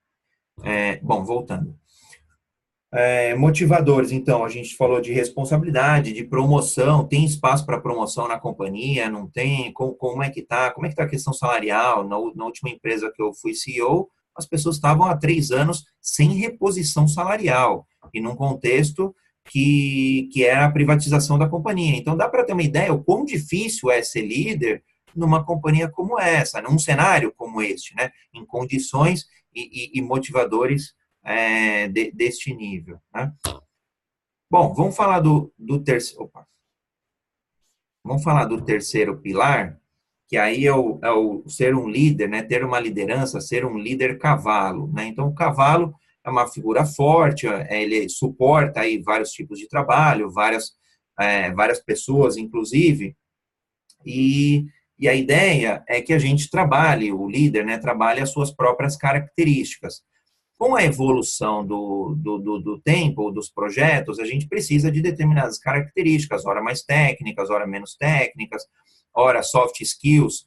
Speaker 1: Bom, voltando. Motivadores, então, a gente falou de responsabilidade, de promoção. Tem espaço para promoção na companhia? Não tem? Como é que está? Como é que está a questão salarial? Na última empresa que eu fui CEO, as pessoas estavam há 3 anos sem reposição salarial, e num contexto que era a privatização da companhia. Então, dá para ter uma ideia o quão difícil é ser líder numa companhia como essa, num cenário como este, né? Em condições e motivadores deste nível, né? Bom, vamos falar do terceiro. Vamos falar do terceiro pilar, que aí é o ser um líder, né? Ter uma liderança, ser um líder cavalo, né? Então, o cavalo é uma figura forte, ele suporta aí vários tipos de trabalho, várias pessoas, inclusive, e a ideia é que a gente trabalhe, o líder, né, trabalhe as suas próprias características. Com a evolução do tempo, dos projetos, a gente precisa de determinadas características, ora mais técnicas, ora menos técnicas, ora soft skills,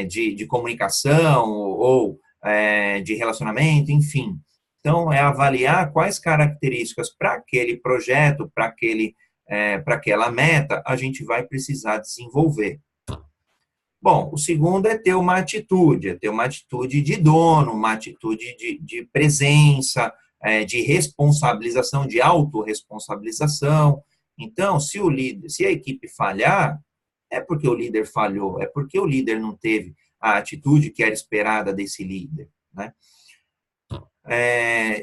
Speaker 1: de comunicação ou de relacionamento, enfim. Então, é avaliar quais características para aquele projeto, para aquela meta, a gente vai precisar desenvolver. Bom, o segundo é ter uma atitude de dono, uma atitude de presença, de responsabilização, de autorresponsabilização. Então, se a equipe falhar, é porque o líder falhou, é porque o líder não teve a atitude que era esperada desse líder, né?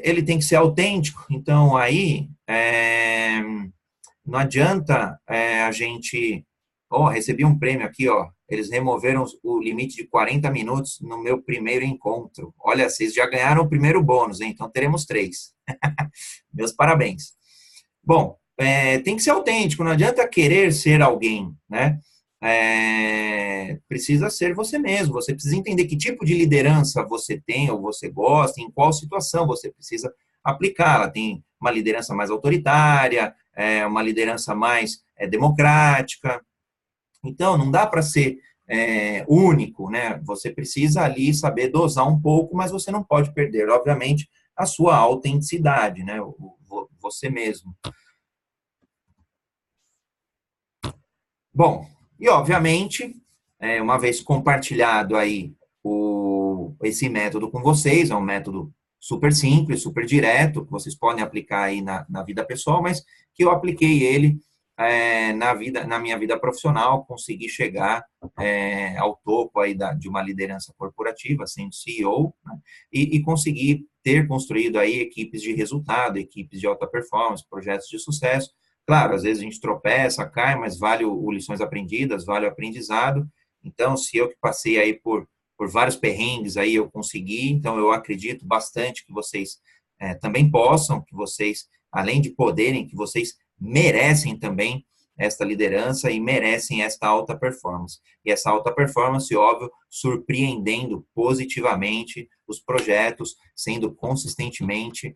Speaker 1: Ele tem que ser autêntico, então aí não adianta a gente... recebi um prêmio aqui, eles removeram o limite de 40 minutos no meu primeiro encontro. Olha, vocês já ganharam o primeiro bônus, hein? Então teremos 3. Meus parabéns. Bom, tem que ser autêntico, não adianta querer ser alguém, né? Precisa ser você mesmo, você precisa entender que tipo de liderança você tem ou você gosta, em qual situação você precisa aplicá-la. Tem uma liderança mais autoritária, uma liderança mais democrática. Então, não dá para ser único, né? Você precisa ali saber dosar um pouco, mas você não pode perder, obviamente, a sua autenticidade, né? Você mesmo. Bom, e obviamente, uma vez compartilhado aí esse método com vocês, é um método super simples, super direto, que vocês podem aplicar aí na vida pessoal, mas que eu apliquei ele na minha vida profissional, consegui chegar ao topo aí de uma liderança corporativa, sendo CEO, né, e consegui ter construído aí equipes de resultado, equipes de alta performance, projetos de sucesso. Claro, às vezes a gente tropeça, cai, mas vale o lições aprendidas, vale o aprendizado. Então, se eu que passei aí por vários perrengues aí eu consegui, então eu acredito bastante que vocês também possam, que vocês, além de poderem, que vocês merecem também esta liderança e merecem esta alta performance. E essa alta performance, óbvio, surpreendendo positivamente os projetos, sendo consistentemente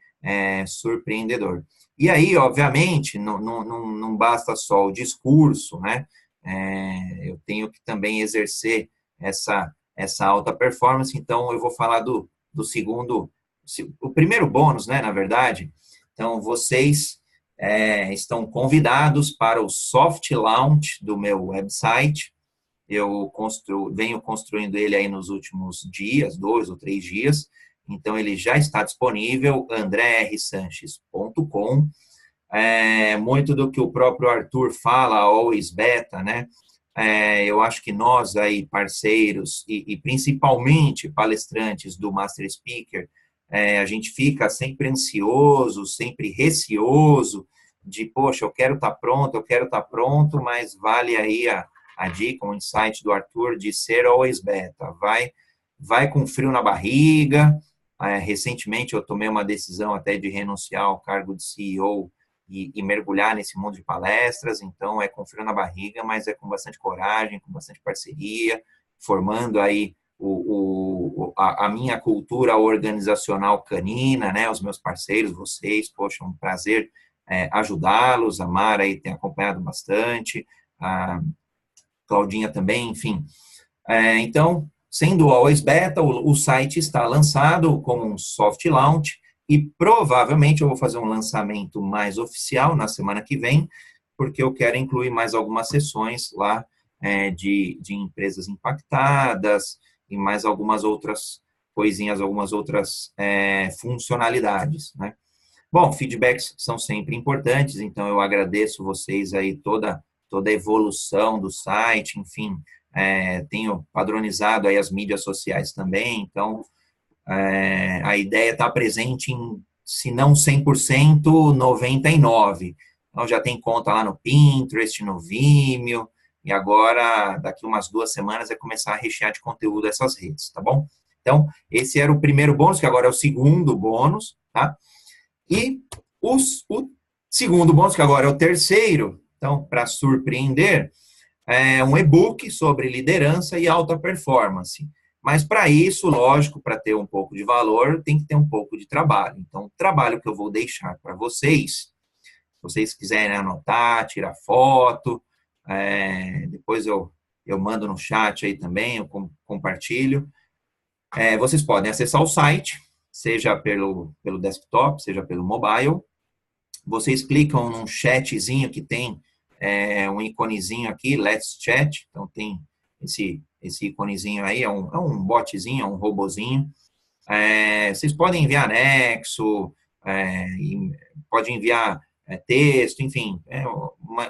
Speaker 1: surpreendedor. E aí, obviamente, não basta só o discurso, né? Eu tenho que também exercer essa alta performance, então eu vou falar do segundo, o primeiro bônus, né, na verdade. Então, vocês estão convidados para o soft launch do meu website. Eu venho construindo ele aí nos últimos dias, 2 ou 3 dias, então ele já está disponível, andrersanches.com. Muito do que o próprio Arthur fala, always beta, né? Eu acho que nós aí, parceiros e principalmente palestrantes do Master Speaker, a gente fica sempre ansioso, sempre receoso de, poxa, eu quero estar pronto, mas vale aí a dica, um insight do Arthur de ser always beta. Vai com frio na barriga. Recentemente eu tomei uma decisão até de renunciar ao cargo de CEO e mergulhar nesse mundo de palestras, então é com frio na barriga, mas é com bastante coragem, com bastante parceria, formando aí a minha cultura organizacional canina, né, os meus parceiros, vocês, poxa, um prazer ajudá-los, a Mara aí tem acompanhado bastante, a Claudinha também, enfim. Então, sendo always beta, o site está lançado como um soft launch e provavelmente eu vou fazer um lançamento mais oficial na semana que vem, porque eu quero incluir mais algumas sessões lá de empresas impactadas e mais algumas outras coisinhas, algumas outras funcionalidades, né? Bom, feedbacks são sempre importantes, então eu agradeço vocês aí toda a evolução do site, enfim, tenho padronizado aí as mídias sociais também, então a ideia está presente em, se não 100%, 99%. Então já tem conta lá no Pinterest, no Vimeo, e agora, daqui umas 2 semanas, é começar a rechear de conteúdo essas redes, tá bom? Então, esse era o primeiro bônus, que agora é o segundo bônus, tá? E o segundo bônus, que agora é o terceiro, então, para surpreender, é um e-book sobre liderança e alta performance. Mas, para isso, lógico, para ter um pouco de valor, tem que ter um pouco de trabalho. Então, o trabalho que eu vou deixar para vocês, se vocês quiserem anotar, tirar foto, depois eu eu mando no chat aí também, eu compartilho. Vocês podem acessar o site, seja pelo desktop, seja pelo mobile. Vocês clicam num chatzinho que tem um iconezinho aqui, Let's Chat. Então, tem esse iconezinho aí, é um botzinho, é um robozinho. Vocês podem enviar anexo, pode enviar texto, enfim,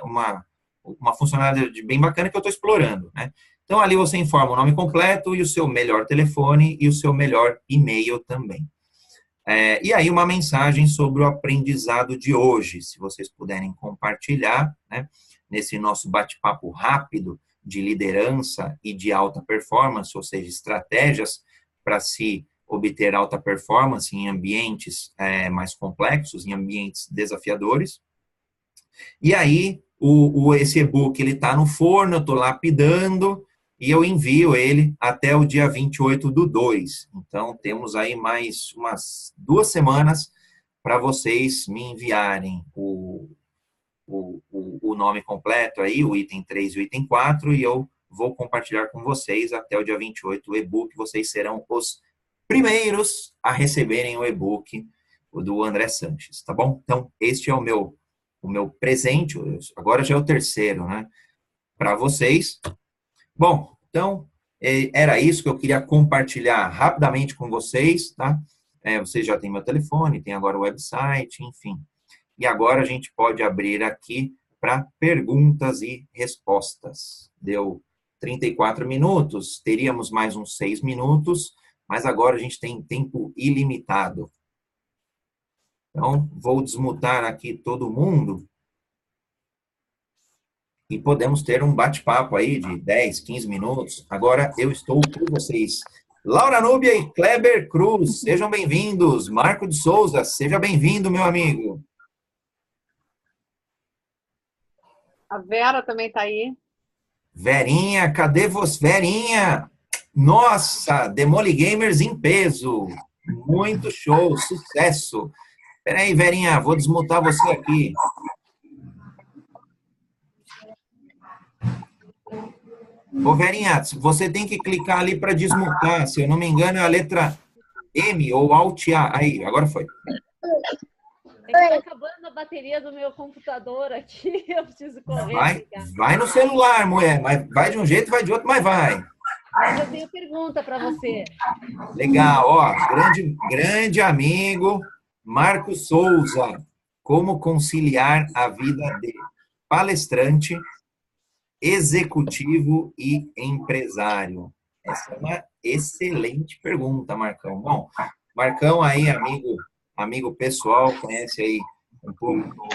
Speaker 1: uma funcionalidade bem bacana que eu estou explorando, né? Então, ali você informa o nome completo e o seu melhor telefone e o seu melhor e-mail também. E aí, uma mensagem sobre o aprendizado de hoje, se vocês puderem compartilhar, né, nesse nosso bate-papo rápido de liderança e de alta performance, ou seja, estratégias para se obter alta performance em ambientes mais complexos, em ambientes desafiadores. E aí, esse e-book está no forno, eu estou lapidando, e eu envio ele até o dia 28/2. Então, temos aí mais umas 2 semanas para vocês me enviarem o nome completo aí, o item 3 e o item 4, e eu vou compartilhar com vocês até o dia 28 o e-book. Vocês serão os primeiros a receberem o e-book do André Sanches, tá bom? Então, este é o meu presente, agora já é o terceiro, né, para vocês. Bom, então, era isso que eu queria compartilhar rapidamente com vocês, tá? Vocês já têm meu telefone, tem agora o website, enfim. E agora a gente pode abrir aqui para perguntas e respostas. Deu 34 minutos, teríamos mais uns 6 minutos, mas agora a gente tem tempo ilimitado. Então, vou desmutar aqui todo mundo e podemos ter um bate-papo aí de 10, 15 minutos. Agora eu estou com vocês. Laura Núbia e Kleber Cruz, sejam bem-vindos. Marco de Souza, seja bem-vindo, meu amigo.
Speaker 5: A Vera também está aí.
Speaker 1: Verinha, cadê você? Verinha! Nossa, Demoli Gamers em peso. Muito show, sucesso. Peraí, Verinha, vou desmutar você aqui. Ô, Verinha, você tem que clicar ali para desmutar. Se eu não me engano, é a letra M ou Alt A. Aí, agora foi.
Speaker 7: Está acabando a bateria do meu computador aqui. Eu preciso correr.
Speaker 1: Vai no celular, mulher. Mas vai de um jeito, vai de outro, mas vai.
Speaker 7: Mas eu tenho pergunta para você.
Speaker 1: Legal, ó. Grande amigo, Marco Souza. Como conciliar a vida de palestrante, executivo e empresário? Essa é uma excelente pergunta, Marcão. Bom, Marcão aí, amigo pessoal, conhece aí um pouco do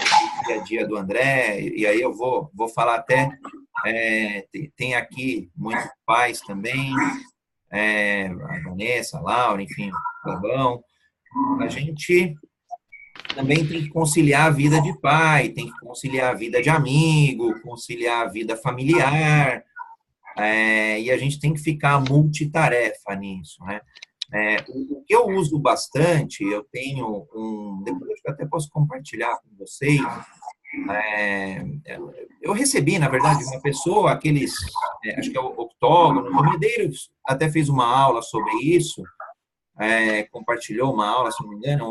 Speaker 1: dia a dia do André, e aí eu vou falar até, tem aqui muitos pais também, a Vanessa, a Laura, enfim, o Clebão. A gente também tem que conciliar a vida de pai, tem que conciliar a vida de amigo, conciliar a vida familiar, e a gente tem que ficar multitarefa nisso, né? O que eu uso bastante, eu tenho depois eu até posso compartilhar com vocês, eu recebi, na verdade, uma pessoa, acho que é o Octógono, o Medeiros até fez uma aula sobre isso, compartilhou uma aula, se não me engano,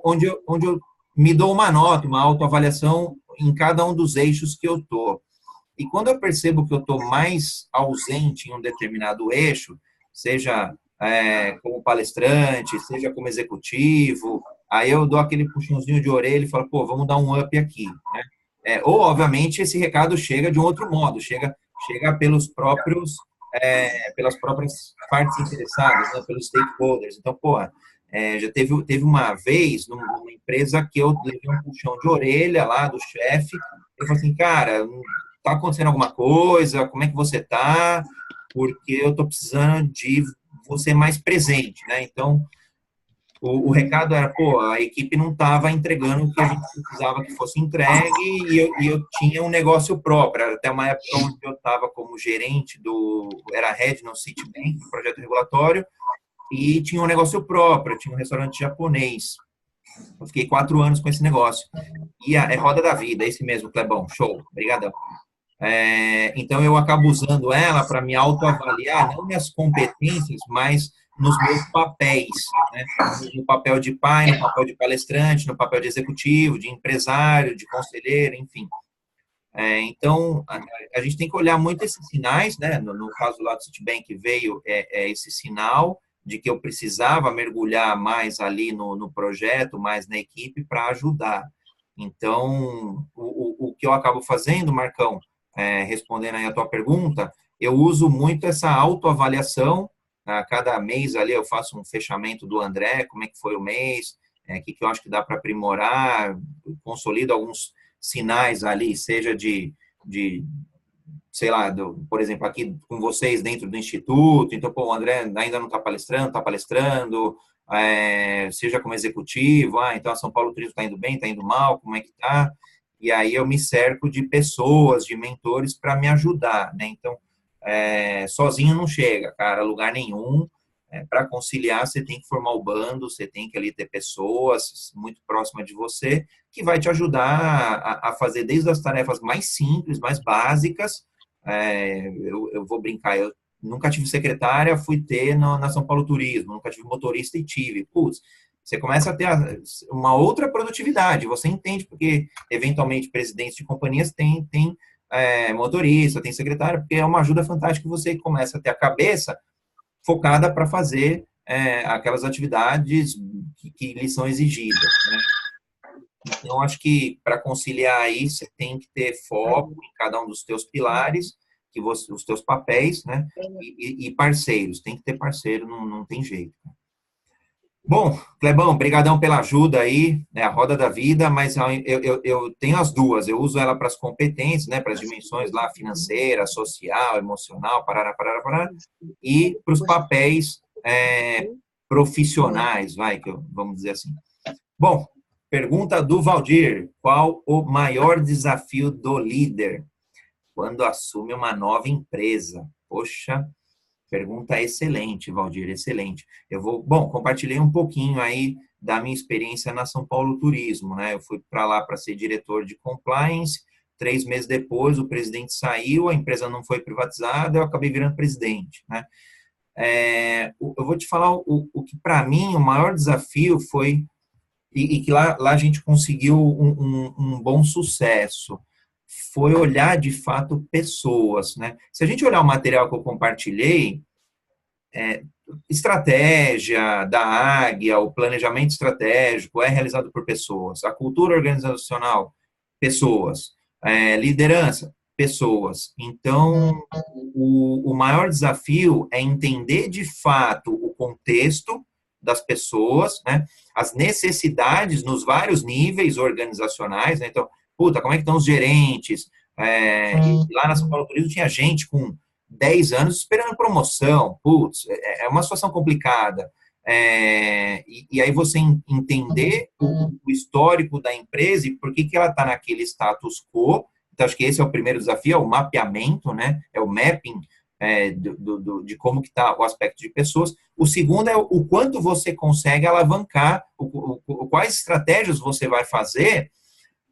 Speaker 1: onde eu me dou uma nota, uma autoavaliação em cada um dos eixos que eu estou. E quando eu percebo que eu estou mais ausente em um determinado eixo, seja como palestrante, seja como executivo, aí eu dou aquele puxãozinho de orelha e falo, pô, vamos dar um up aqui, né? Ou, obviamente, esse recado chega de um outro modo, chega pelas próprias partes interessadas, né, pelos stakeholders. Então, porra, já teve uma vez numa empresa que eu levei um puxão de orelha lá do chefe, eu falei assim, cara, tá acontecendo alguma coisa, como é que você tá? Porque eu tô precisando de você mais presente, né? Então, o recado era, pô, a equipe não estava entregando o que a gente precisava que fosse entregue e eu tinha um negócio próprio. Era até uma época onde eu estava como gerente era head no Citibank, do projeto regulatório, e tinha um negócio próprio, tinha um restaurante japonês. Eu fiquei 4 anos com esse negócio. E é roda da vida, é esse mesmo, Clebão. Show. Obrigadão. Então, eu acabo usando ela para me autoavaliar, não minhas competências, mas nos meus papéis, né? No papel de pai, no papel de palestrante, no papel de executivo, de empresário, de conselheiro, enfim. Então, a gente tem que olhar muito esses sinais, né? No caso lá do Citibank veio esse sinal de que eu precisava mergulhar mais ali no projeto, mais na equipe para ajudar. Então, o que eu acabo fazendo, Marcão, respondendo aí a tua pergunta, eu uso muito essa autoavaliação. A cada mês ali eu faço um fechamento do André, como é que foi o mês, o que eu acho que dá para aprimorar, consolido alguns sinais ali, seja sei lá, por exemplo, aqui com vocês dentro do Instituto, então, pô, o André ainda não está palestrando, seja como executivo, então a São Paulo Turismo está indo bem, está indo mal, como é que está? E aí eu me cerco de pessoas, de mentores para me ajudar, né? Então, sozinho não chega, cara, a lugar nenhum. Para conciliar, você tem que formar o bando, você tem que ali ter pessoas muito próximas de você que vai te ajudar a fazer desde as tarefas mais simples, mais básicas. Eu vou brincar, eu nunca tive secretária, fui ter na São Paulo Turismo, nunca tive motorista e tive. Putz, você começa a ter uma outra produtividade, você entende porque, eventualmente, presidentes de companhias têm motorista, tem secretária, porque é uma ajuda fantástica que você começa a ter a cabeça focada para fazer aquelas atividades que lhes são exigidas, né? Então, acho que para conciliar aí, você tem que ter foco em cada um dos teus pilares, os teus papéis, né? E parceiros, tem que ter parceiro, não tem jeito. Bom, Clebão, brigadão pela ajuda aí, né, a roda da vida, mas eu tenho as duas, eu uso ela para as competências, né, para as dimensões lá, financeira, social, emocional, parará, e para os papéis profissionais, vamos dizer assim. Bom, pergunta do Valdir, qual o maior desafio do líder quando assume uma nova empresa? Poxa, pergunta excelente, Valdir, excelente. Compartilhei um pouquinho aí da minha experiência na São Paulo Turismo, né? Eu fui para lá para ser diretor de compliance, 3 meses depois o presidente saiu, a empresa não foi privatizada, eu acabei virando presidente, né? Eu vou te falar o que para mim o maior desafio foi, e que lá a gente conseguiu um bom sucesso, foi olhar, de fato, pessoas, né? Se a gente olhar o material que eu compartilhei, estratégia da Águia, o planejamento estratégico é realizado por pessoas, a cultura organizacional, pessoas, liderança, pessoas. Então, o maior desafio é entender, de fato, o contexto das pessoas, né? As necessidades nos vários níveis organizacionais, né? Então, como é que estão os gerentes? Lá na São Paulo Turismo tinha gente com 10 anos esperando promoção. É uma situação complicada. E aí você entender o histórico da empresa e por que ela está naquele status quo. Então, acho que esse é o primeiro desafio, é o mapeamento, né? É o mapping de como que está o aspecto de pessoas. O segundo é o quanto você consegue alavancar, quais estratégias você vai fazer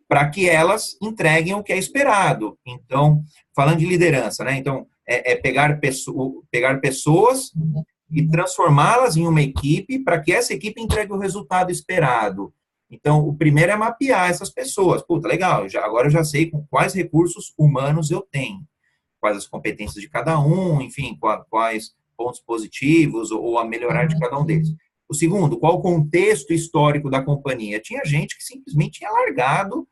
Speaker 1: para que elas entreguem o que é esperado. Então, falando de liderança, né? Então, pegar pessoas e transformá-las em uma equipe para que essa equipe entregue o resultado esperado. Então, o primeiro é mapear essas pessoas. Legal, agora eu já sei com quais recursos humanos eu tenho, quais as competências de cada um, enfim, quais pontos positivos ou a melhorar de cada um deles. O segundo, qual o contexto histórico da companhia? Tinha gente que simplesmente tinha largado,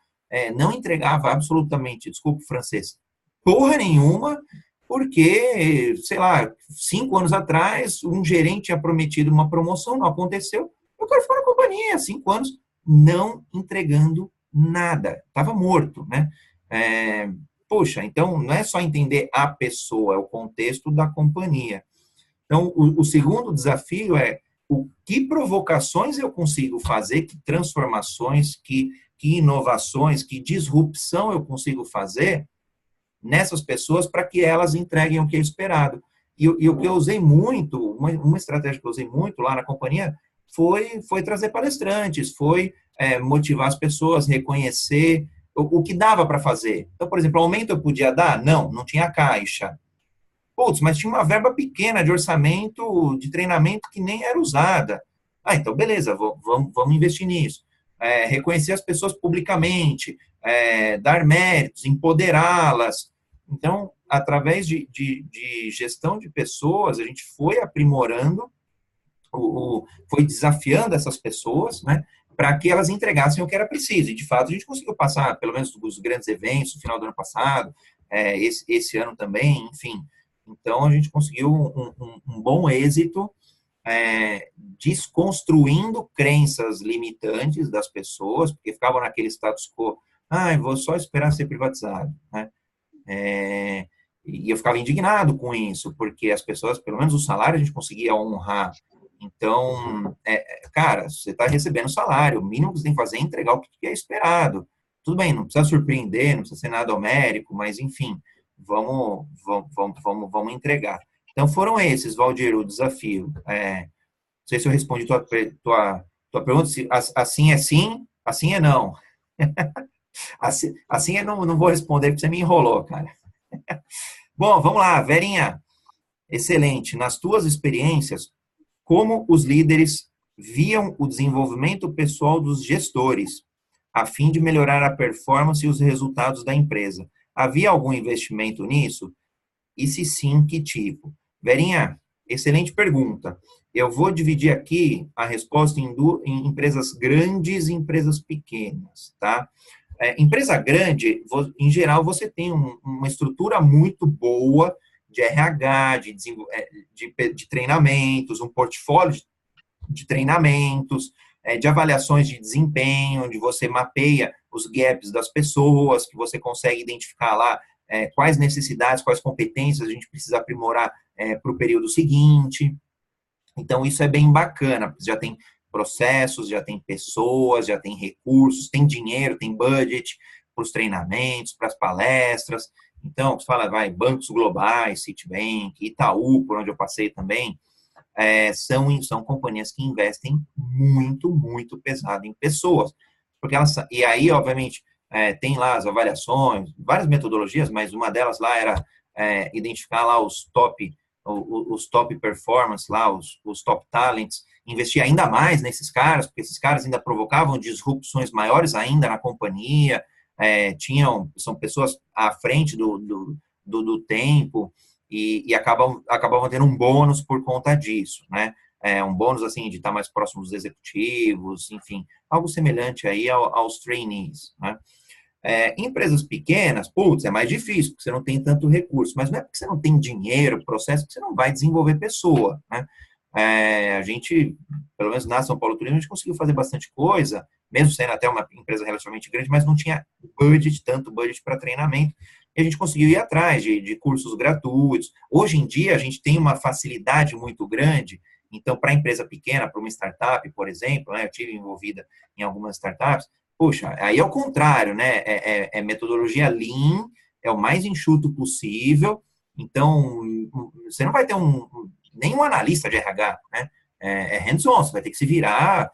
Speaker 1: não entregava absolutamente, desculpa o francês, porra nenhuma, porque, sei lá, 5 anos atrás, um gerente tinha prometido uma promoção, não aconteceu, o cara ficou na companhia 5 anos, não entregando nada, estava morto, né? Então não é só entender a pessoa, é o contexto da companhia. Então, o segundo desafio é que provocações eu consigo fazer, que transformações, que inovações, que disrupção eu consigo fazer nessas pessoas para que elas entreguem o que é esperado. E o que eu usei muito, uma estratégia que eu usei muito lá na companhia foi trazer palestrantes, foi motivar as pessoas, reconhecer o que dava para fazer. Então, por exemplo, aumento eu podia dar? Não tinha caixa. Putz, mas tinha uma verba pequena de orçamento, de treinamento que nem era usada. Então beleza, vamos investir nisso. Reconhecer as pessoas publicamente, dar méritos, empoderá-las. Então, através de gestão de pessoas, a gente foi aprimorando, foi desafiando essas pessoas, né, para que elas entregassem o que era preciso. E, de fato, a gente conseguiu passar, pelo menos, os grandes eventos no final do ano passado, esse ano também, enfim. Então, a gente conseguiu um bom êxito, desconstruindo crenças limitantes das pessoas, porque ficavam naquele status quo, vou só esperar ser privatizado, né? E eu ficava indignado com isso, porque as pessoas, pelo menos o salário, a gente conseguia honrar. Então, cara, você está recebendo salário, o mínimo que você tem que fazer é entregar o que é esperado. Tudo bem, não precisa surpreender, não precisa ser nada homérico, mas, enfim, vamos entregar. Então, foram esses, Valdir, o desafio. Não sei se eu respondi tua pergunta, se assim é sim, assim é não. Assim eu não vou responder, porque você me enrolou, cara. Bom, vamos lá, Verinha. Excelente. Nas tuas experiências, como os líderes viam o desenvolvimento pessoal dos gestores, a fim de melhorar a performance e os resultados da empresa? Havia algum investimento nisso? E se sim, que tipo? Verinha, excelente pergunta. Eu vou dividir aqui a resposta em empresas grandes e empresas pequenas, tá? Empresa grande, em geral, você tem uma estrutura muito boa de RH, de treinamentos, um portfólio de treinamentos, de avaliações de desempenho, onde você mapeia os gaps das pessoas, que você consegue identificar lá quais necessidades, quais competências a gente precisa aprimorar para o período seguinte. Então, isso é bem bacana, porque já tem processos, já tem pessoas, já tem recursos, tem dinheiro, tem budget para os treinamentos, para as palestras. Então, você fala, bancos globais, Citibank, Itaú, por onde eu passei também, são companhias que investem muito, muito pesado em pessoas. E aí, obviamente, tem lá as avaliações, várias metodologias, mas uma delas lá era identificar lá os top performance, lá, os top talents, investir ainda mais nesses caras, porque esses caras ainda provocavam disrupções maiores ainda na companhia, são pessoas à frente do tempo e acabavam tendo um bônus por conta disso, né? Um bônus, assim, de estar mais próximo dos executivos, enfim, algo semelhante aí aos trainees, né? Empresas pequenas, é mais difícil, porque você não tem tanto recurso, mas não é porque você não tem dinheiro, processo, que você não vai desenvolver pessoa, né? A gente, pelo menos na São Paulo Turismo, a gente conseguiu fazer bastante coisa, mesmo sendo até uma empresa relativamente grande, mas não tinha tanto budget para treinamento, e a gente conseguiu ir atrás de cursos gratuitos. Hoje em dia, a gente tem uma facilidade muito grande, então, para a empresa pequena, para uma startup, por exemplo, né, eu tive envolvida em algumas startups, poxa, aí é o contrário, né? Metodologia Lean, é o mais enxuto possível. Então, você não vai ter nenhum analista de RH, né? Hands-on, você vai ter que se virar,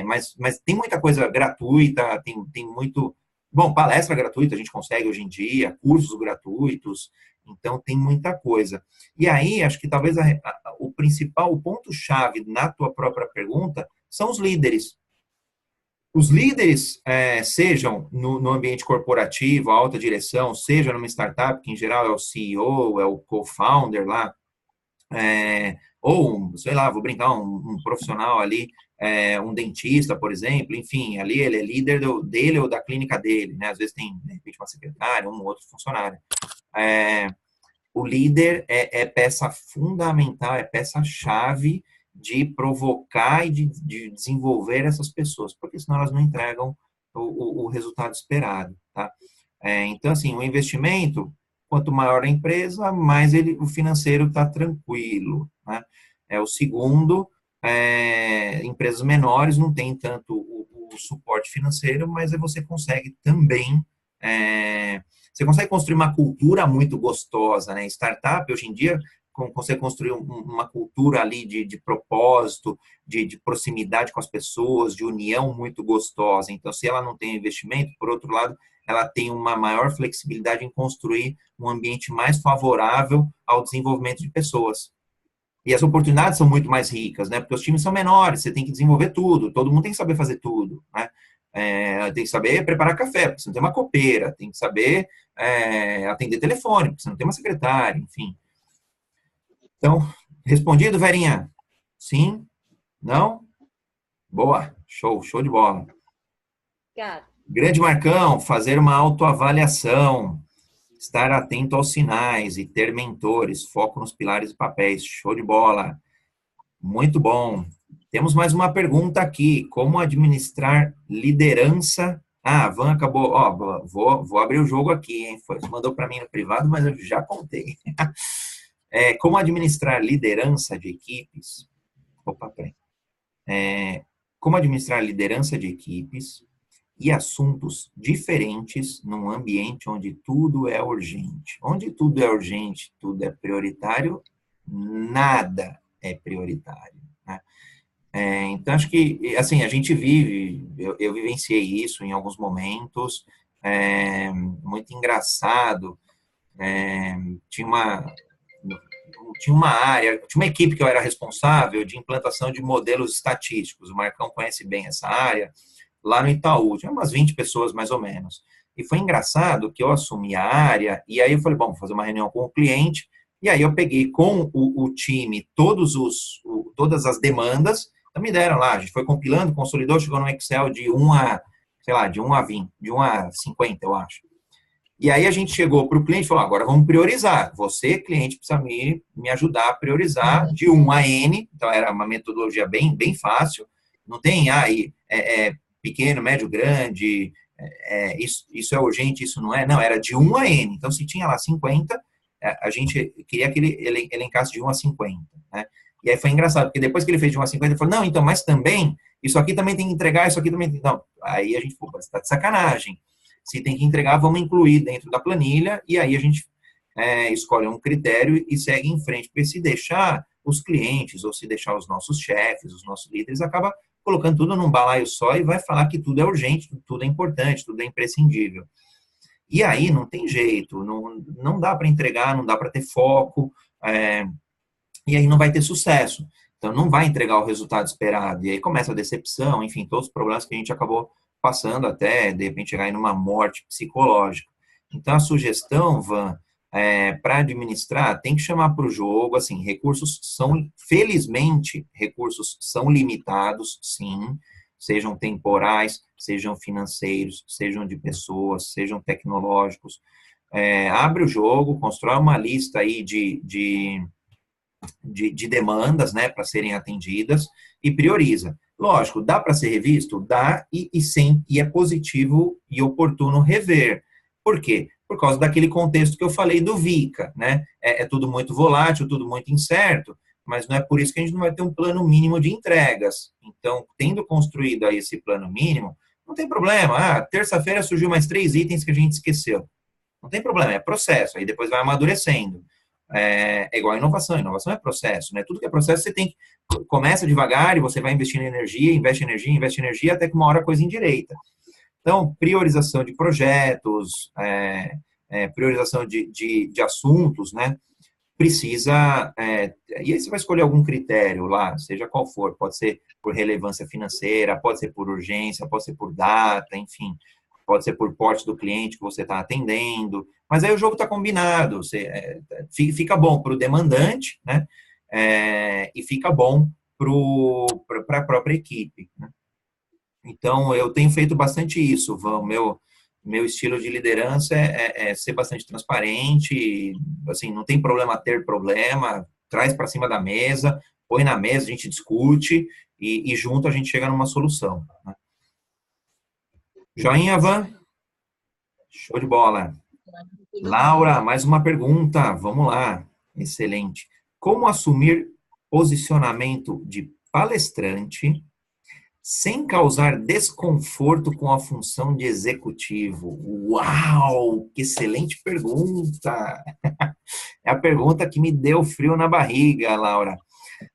Speaker 1: mas tem muita coisa gratuita, tem muito... Bom, palestra gratuita a gente consegue hoje em dia, cursos gratuitos, então tem muita coisa. E aí, acho que talvez o ponto-chave na tua própria pergunta são os líderes. Os líderes, sejam no ambiente corporativo, a alta direção, seja numa startup, que em geral é o CEO, é o co-founder lá, ou, sei lá, vou brincar, um profissional ali, um dentista, por exemplo, enfim, ali ele é líder dele ou da clínica dele, né? Às vezes tem, de repente, uma secretária, um outro funcionário. O líder é peça fundamental, é peça-chave de provocar e de desenvolver essas pessoas, porque senão elas não entregam o resultado esperado, tá? Então, assim, o investimento, quanto maior a empresa, mais o financeiro está tranquilo, né? O segundo, empresas menores não tem tanto o suporte financeiro, mas você consegue também, você consegue construir uma cultura muito gostosa, né? Startup, hoje em dia, consegue construir uma cultura ali de propósito, de proximidade com as pessoas, de união muito gostosa. Então, se ela não tem investimento, por outro lado, ela tem uma maior flexibilidade em construir um ambiente mais favorável ao desenvolvimento de pessoas. E as oportunidades são muito mais ricas, né? Porque os times são menores, você tem que desenvolver tudo, todo mundo tem que saber fazer tudo, né? Tem que saber preparar café, porque você não tem uma copeira, tem que saber atender telefone, porque você não tem uma secretária, enfim. Então, respondido, Verinha? Sim? Não? Boa, show de bola.
Speaker 7: Obrigada.
Speaker 1: Grande Marcão, fazer uma autoavaliação, estar atento aos sinais e ter mentores, foco nos pilares e papéis. Show de bola. Muito bom. Temos mais uma pergunta aqui. Como administrar liderança? Ah, a Van acabou. Ó, vou abrir o jogo aqui, hein? Você mandou para mim no privado, mas eu já contei. Como administrar liderança de equipes? Opa, peraí. Como administrar liderança de equipes e assuntos diferentes num ambiente onde tudo é urgente. Onde tudo é urgente, tudo é prioritário, nada é prioritário, né? Então, acho que, assim, a gente vive, eu vivenciei isso em alguns momentos, muito engraçado. Tinha uma área, tinha uma equipe que eu era responsável de implantação de modelos estatísticos, o Marcão conhece bem essa área, lá no Itaú, tinha umas 20 pessoas mais ou menos. E foi engraçado que eu assumi a área, e aí eu falei, bom, vou fazer uma reunião com o cliente, e aí eu peguei com o time todas as demandas, então me deram lá, a gente foi compilando, consolidou, chegou no Excel de 1 a 20, de 1 a 50, eu acho. E aí a gente chegou para o cliente e falou, agora vamos priorizar. Você, cliente, precisa me ajudar a priorizar de 1 a N, então era uma metodologia bem fácil, não tem aí pequeno, médio, grande, isso é urgente, isso não é. Não, era de 1 a N. Então, se tinha lá 50, a gente queria que ele elencasse de 1 a 50. Né? E aí foi engraçado, porque depois que ele fez de 1 a 50, ele falou, não, então, mas também, isso aqui também tem que entregar, isso aqui também tem... Não, aí a gente falou, você está de sacanagem. Se tem que entregar, vamos incluir dentro da planilha, e aí a gente escolhe um critério e segue em frente, porque se deixar os clientes, ou se deixar os nossos chefes, os nossos líderes, acaba colocando tudo num balaio só e vai falar que tudo é urgente, tudo é importante, tudo é imprescindível. E aí não tem jeito, não dá para entregar, não dá para ter foco, e aí não vai ter sucesso. Então não vai entregar o resultado esperado, e aí começa a decepção, enfim, todos os problemas que a gente acabou passando até, de repente, chegar em uma morte psicológica. Então a sugestão, Van, para administrar, tem que chamar para o jogo, assim, felizmente, recursos são limitados, sim, sejam temporais, sejam financeiros, sejam de pessoas, sejam tecnológicos. Abre o jogo, constrói uma lista aí de demandas, né, para serem atendidas e prioriza. Lógico, dá para ser revisto? Dá, e é positivo e oportuno rever. Por quê? Por causa daquele contexto que eu falei do VICA, né? É tudo muito volátil, tudo muito incerto, mas não é por isso que a gente não vai ter um plano mínimo de entregas. Então, tendo construído aí esse plano mínimo, não tem problema. Terça-feira surgiu mais 3 itens que a gente esqueceu. Não tem problema, é processo, aí depois vai amadurecendo. É igual a inovação é processo, né? Tudo que é processo você tem que... Começa devagar e você vai investindo em energia, investe energia, até que uma hora a coisa endireita. Então, priorização de projetos, priorização de assuntos, né? Precisa... e aí você vai escolher algum critério lá, seja qual for. Pode ser por relevância financeira, pode ser por urgência, pode ser por data, enfim. Pode ser por porte do cliente que você está atendendo. Mas aí o jogo está combinado. Fica bom para o demandante, né? E fica bom para a própria equipe, né? Então, eu tenho feito bastante isso, Vão. Meu estilo de liderança é ser bastante transparente, assim, não tem problema ter problema, traz para cima da mesa, põe na mesa, a gente discute e junto a gente chega numa solução, né? Joinha, Van? Show de bola. Laura, mais uma pergunta, vamos lá. Excelente. Como assumir posicionamento de palestrante sem causar desconforto com a função de executivo? Uau, que excelente pergunta! É a pergunta que me deu frio na barriga, Laura.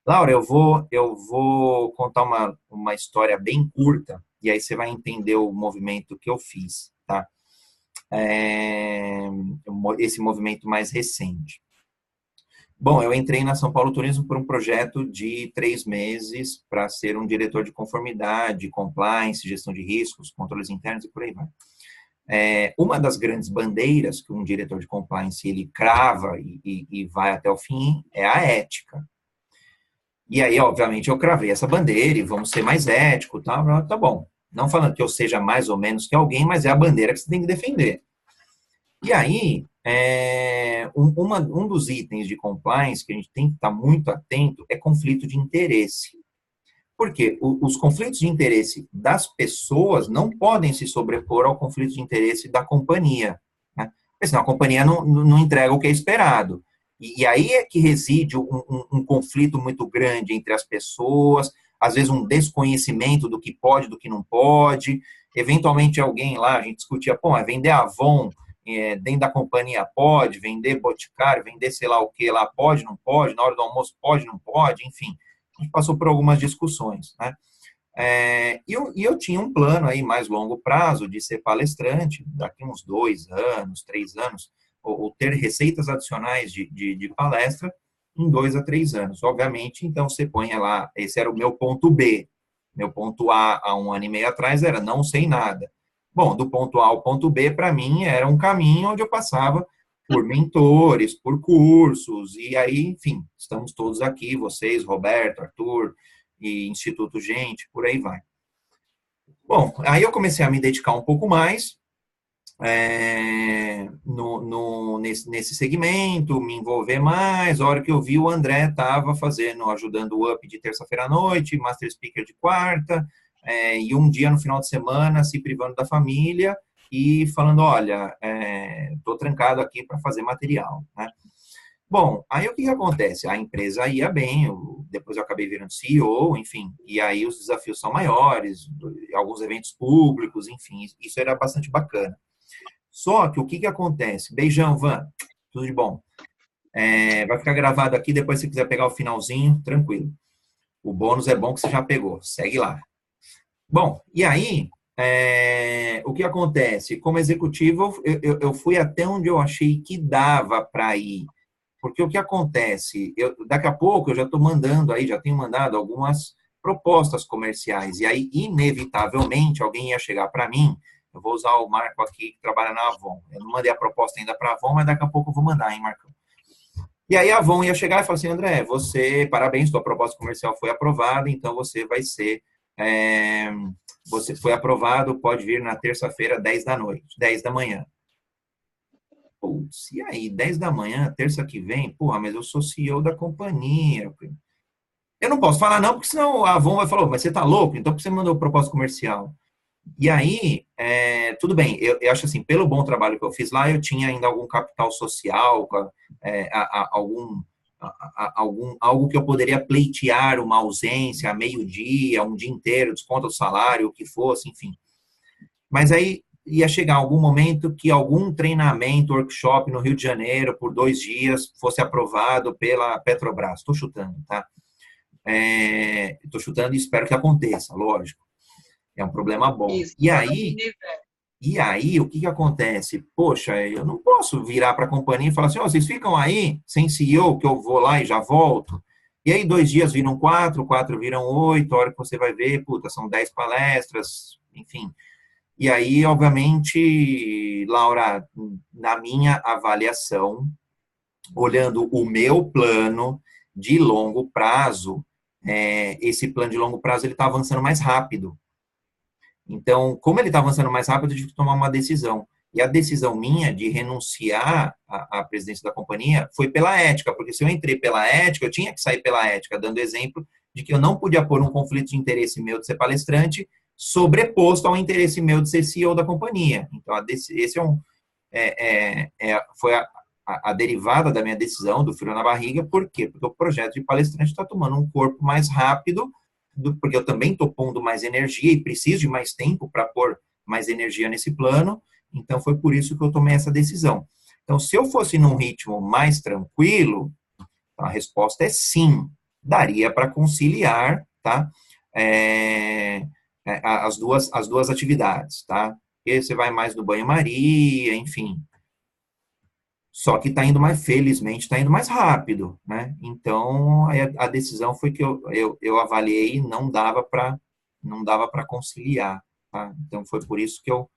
Speaker 1: Laura, eu vou contar uma história bem curta, e aí você vai entender o movimento que eu fiz, tá? esse movimento mais recente. Bom, eu entrei na São Paulo Turismo por um projeto de 3 meses para ser um diretor de conformidade, compliance, gestão de riscos, controles internos e por aí vai. Uma das grandes bandeiras que um diretor de compliance ele crava e vai até o fim é a ética. E aí, obviamente, eu cravei essa bandeira e vamos ser mais ético, tá bom. Não falando que eu seja mais ou menos que alguém, mas é a bandeira que você tem que defender. E aí, um dos itens de compliance que a gente tem que estar muito atento é conflito de interesse. Porque os conflitos de interesse das pessoas não podem se sobrepor ao conflito de interesse da companhia, né? Porque senão a companhia não entrega o que é esperado. E aí é que reside um conflito muito grande entre as pessoas, às vezes um desconhecimento do que pode, do que não pode. Eventualmente alguém lá, a gente discutia, é vender Avon dentro da companhia pode, vender Boticário, vender sei lá o que lá pode, não pode, na hora do almoço pode, não pode, enfim. A gente passou por algumas discussões, né? E eu tinha um plano aí mais longo prazo de ser palestrante, daqui uns 2 anos, 3 anos, ou ter receitas adicionais de palestra em 2 a 3 anos. Obviamente, então, você põe lá, esse era o meu ponto B. Meu ponto A, há 1 ano e meio atrás, era não sei nada. Bom, do ponto A ao ponto B, para mim, era um caminho onde eu passava por mentores, por cursos, e aí, enfim, estamos todos aqui, vocês, Roberto, Arthur, e Instituto Gente, por aí vai. Bom, aí eu comecei a me dedicar um pouco mais nesse segmento, me envolver mais. A hora que eu vi, o André estava ajudando o UP de terça-feira à noite, Master Speaker de quarta, e um dia no final de semana se privando da família e falando, olha, estou trancado aqui para fazer material, né? Bom, aí o que acontece? A empresa ia bem, depois eu acabei virando CEO, enfim, e aí os desafios são maiores, alguns eventos públicos, enfim, isso era bastante bacana. Só que o que acontece? Beijão, Van, tudo de bom. Vai ficar gravado aqui, depois se quiser pegar o finalzinho, tranquilo. O bônus é bom que você já pegou, segue lá. Bom, e aí, o que acontece? Como executivo, eu fui até onde eu achei que dava para ir. Porque o que acontece? Daqui a pouco eu já estou mandando aí, já tenho mandado algumas propostas comerciais. E aí, inevitavelmente, alguém ia chegar para mim. Eu vou usar o Marco aqui, que trabalha na Avon. Eu não mandei a proposta ainda para a Avon, mas daqui a pouco eu vou mandar, hein, Marcão? E aí a Avon ia chegar e falar assim, André, parabéns, sua proposta comercial foi aprovada, então você vai ser... você foi aprovado, pode vir na terça-feira, 10 da manhã. Putz, e aí, 10 da manhã, terça que vem, mas eu sou CEO da companhia. Eu não posso falar não, porque senão a Avon vai falar, mas você tá louco? Então por que você mandou proposta comercial? E aí, tudo bem, eu acho assim, pelo bom trabalho que eu fiz lá, eu tinha ainda algum capital social, algo que eu poderia pleitear uma ausência a meio-dia, um dia inteiro, desconto do salário, o que fosse, enfim. Mas aí ia chegar algum momento que algum treinamento, workshop no Rio de Janeiro, por 2 dias, fosse aprovado pela Petrobras. Estou chutando, tá? Estou chutando e espero que aconteça, lógico. É um problema bom.
Speaker 3: Isso,
Speaker 1: e aí, o que acontece? Poxa, eu não posso virar para a companhia e falar assim, vocês ficam aí, sem CEO, que eu vou lá e já volto. E aí, 2 dias viram 4 viram 8, a hora que você vai ver, são 10 palestras, enfim. E aí, obviamente, Laura, na minha avaliação, olhando o meu plano de longo prazo, esse plano de longo prazo ele está avançando mais rápido. Então, como ele está avançando mais rápido, eu tive que tomar uma decisão. E a decisão minha de renunciar à presidência da companhia foi pela ética, porque se eu entrei pela ética, eu tinha que sair pela ética, dando exemplo de que eu não podia pôr um conflito de interesse meu de ser palestrante sobreposto ao interesse meu de ser CEO da companhia. Então, esse foi a derivada da minha decisão, do frio na barriga. Por quê? Porque o projeto de palestrante está tomando um corpo mais rápido, porque eu também estou pondo mais energia e preciso de mais tempo para pôr mais energia nesse plano. Então, foi por isso que eu tomei essa decisão. Então, se eu fosse num ritmo mais tranquilo, a resposta é sim, daria para conciliar, tá? As duas atividades, tá? porque você vai mais no banho-maria, enfim. Só que está indo mais, felizmente, está indo mais rápido, né? Então, a decisão foi que eu avaliei e não dava para conciliar, tá? Então, foi por isso que eu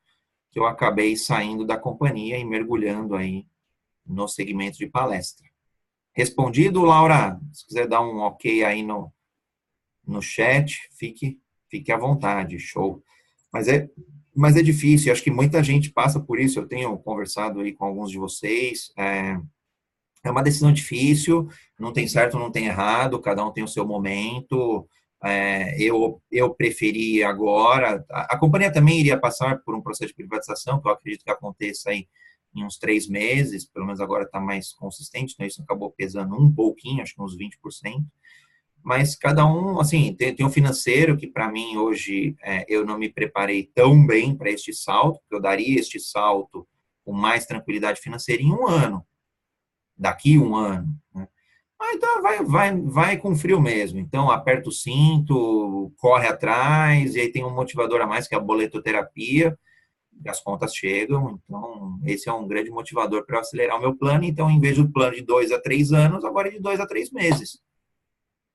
Speaker 1: acabei saindo da companhia e mergulhando aí no segmento de palestra. Respondido, Laura? Se quiser dar um ok aí no chat, fique à vontade, show. Mas é difícil, acho que muita gente passa por isso, eu tenho conversado aí com alguns de vocês, é uma decisão difícil, não tem certo, não tem errado, cada um tem o seu momento, eu preferi agora, a companhia também iria passar por um processo de privatização, que eu acredito que aconteça aí em uns 3 meses, pelo menos agora está mais consistente, né? Isso acabou pesando um pouquinho, acho que uns 20%, mas cada um, assim, tem um financeiro que para mim hoje eu não me preparei tão bem para este salto, porque eu daria este salto com mais tranquilidade financeira em 1 ano, daqui 1 ano, né? Então vai com frio mesmo, então aperta o cinto, corre atrás, e aí tem um motivador a mais que é a boletoterapia, as contas chegam, então esse é um grande motivador para eu acelerar o meu plano, então em vez do plano de 2 a 3 anos, agora é de 2 a 3 meses.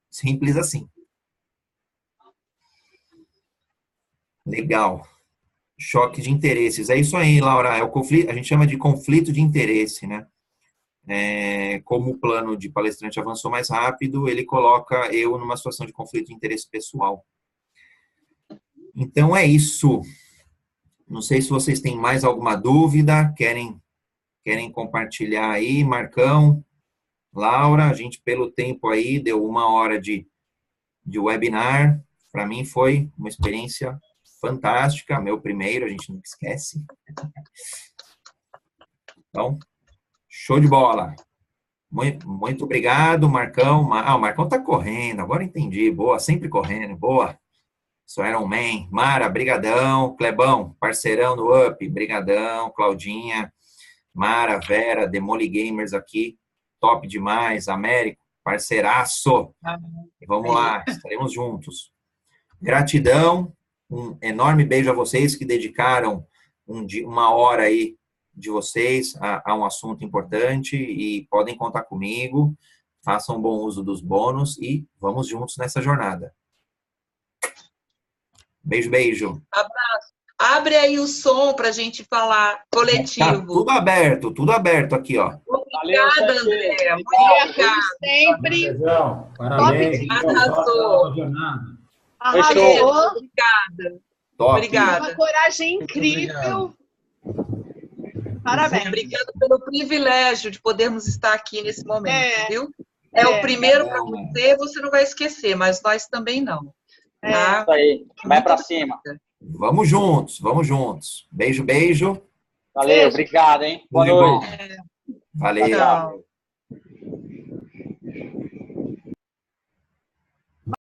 Speaker 1: Simples assim. Legal. Choque de interesses. É isso aí, Laura. É o conflito, a gente chama de conflito de interesse, né? Como o plano de palestrante avançou mais rápido, ele coloca eu numa situação de conflito de interesse pessoal. Então é isso. Não sei se vocês têm mais alguma dúvida, querem compartilhar aí, Marcão, Laura, a gente pelo tempo aí deu 1 hora de webinar, para mim foi uma experiência fantástica, meu primeiro, a gente nunca esquece. Então, show de bola. Muito obrigado, Marcão. O Marcão tá correndo, agora entendi, boa, sempre correndo, boa. Sou Iron Man. Mara, brigadão. Clebão, parceirão do Up, brigadão. Claudinha, Mara, Vera, Demoli Gamers aqui, top demais. Américo, parceiraço. Vamos lá, estaremos juntos. Gratidão, um enorme beijo a vocês que dedicaram 1 hora aí de vocês a um assunto importante e podem contar comigo. Façam bom uso dos bônus e vamos juntos nessa jornada. Beijo, beijo.
Speaker 3: Abraço. Abre aí o som para a gente falar coletivo.
Speaker 1: Tá tudo aberto aqui, ó.
Speaker 3: Obrigada, André.
Speaker 5: Sempre.
Speaker 6: Parabéns.
Speaker 3: Arrasou.
Speaker 5: Arrasou.
Speaker 3: Obrigada.
Speaker 1: Top.
Speaker 3: Obrigada.
Speaker 5: Uma coragem incrível. Parabéns.
Speaker 3: Obrigada pelo privilégio de podermos estar aqui nesse momento, viu? O primeiro para você não vai esquecer, mas nós também não. Tá?
Speaker 8: Isso aí, vai para cima.
Speaker 1: Vamos juntos. Beijo, beijo.
Speaker 8: Valeu, obrigado, hein? Boa noite.
Speaker 1: Valeu.
Speaker 3: Tchau.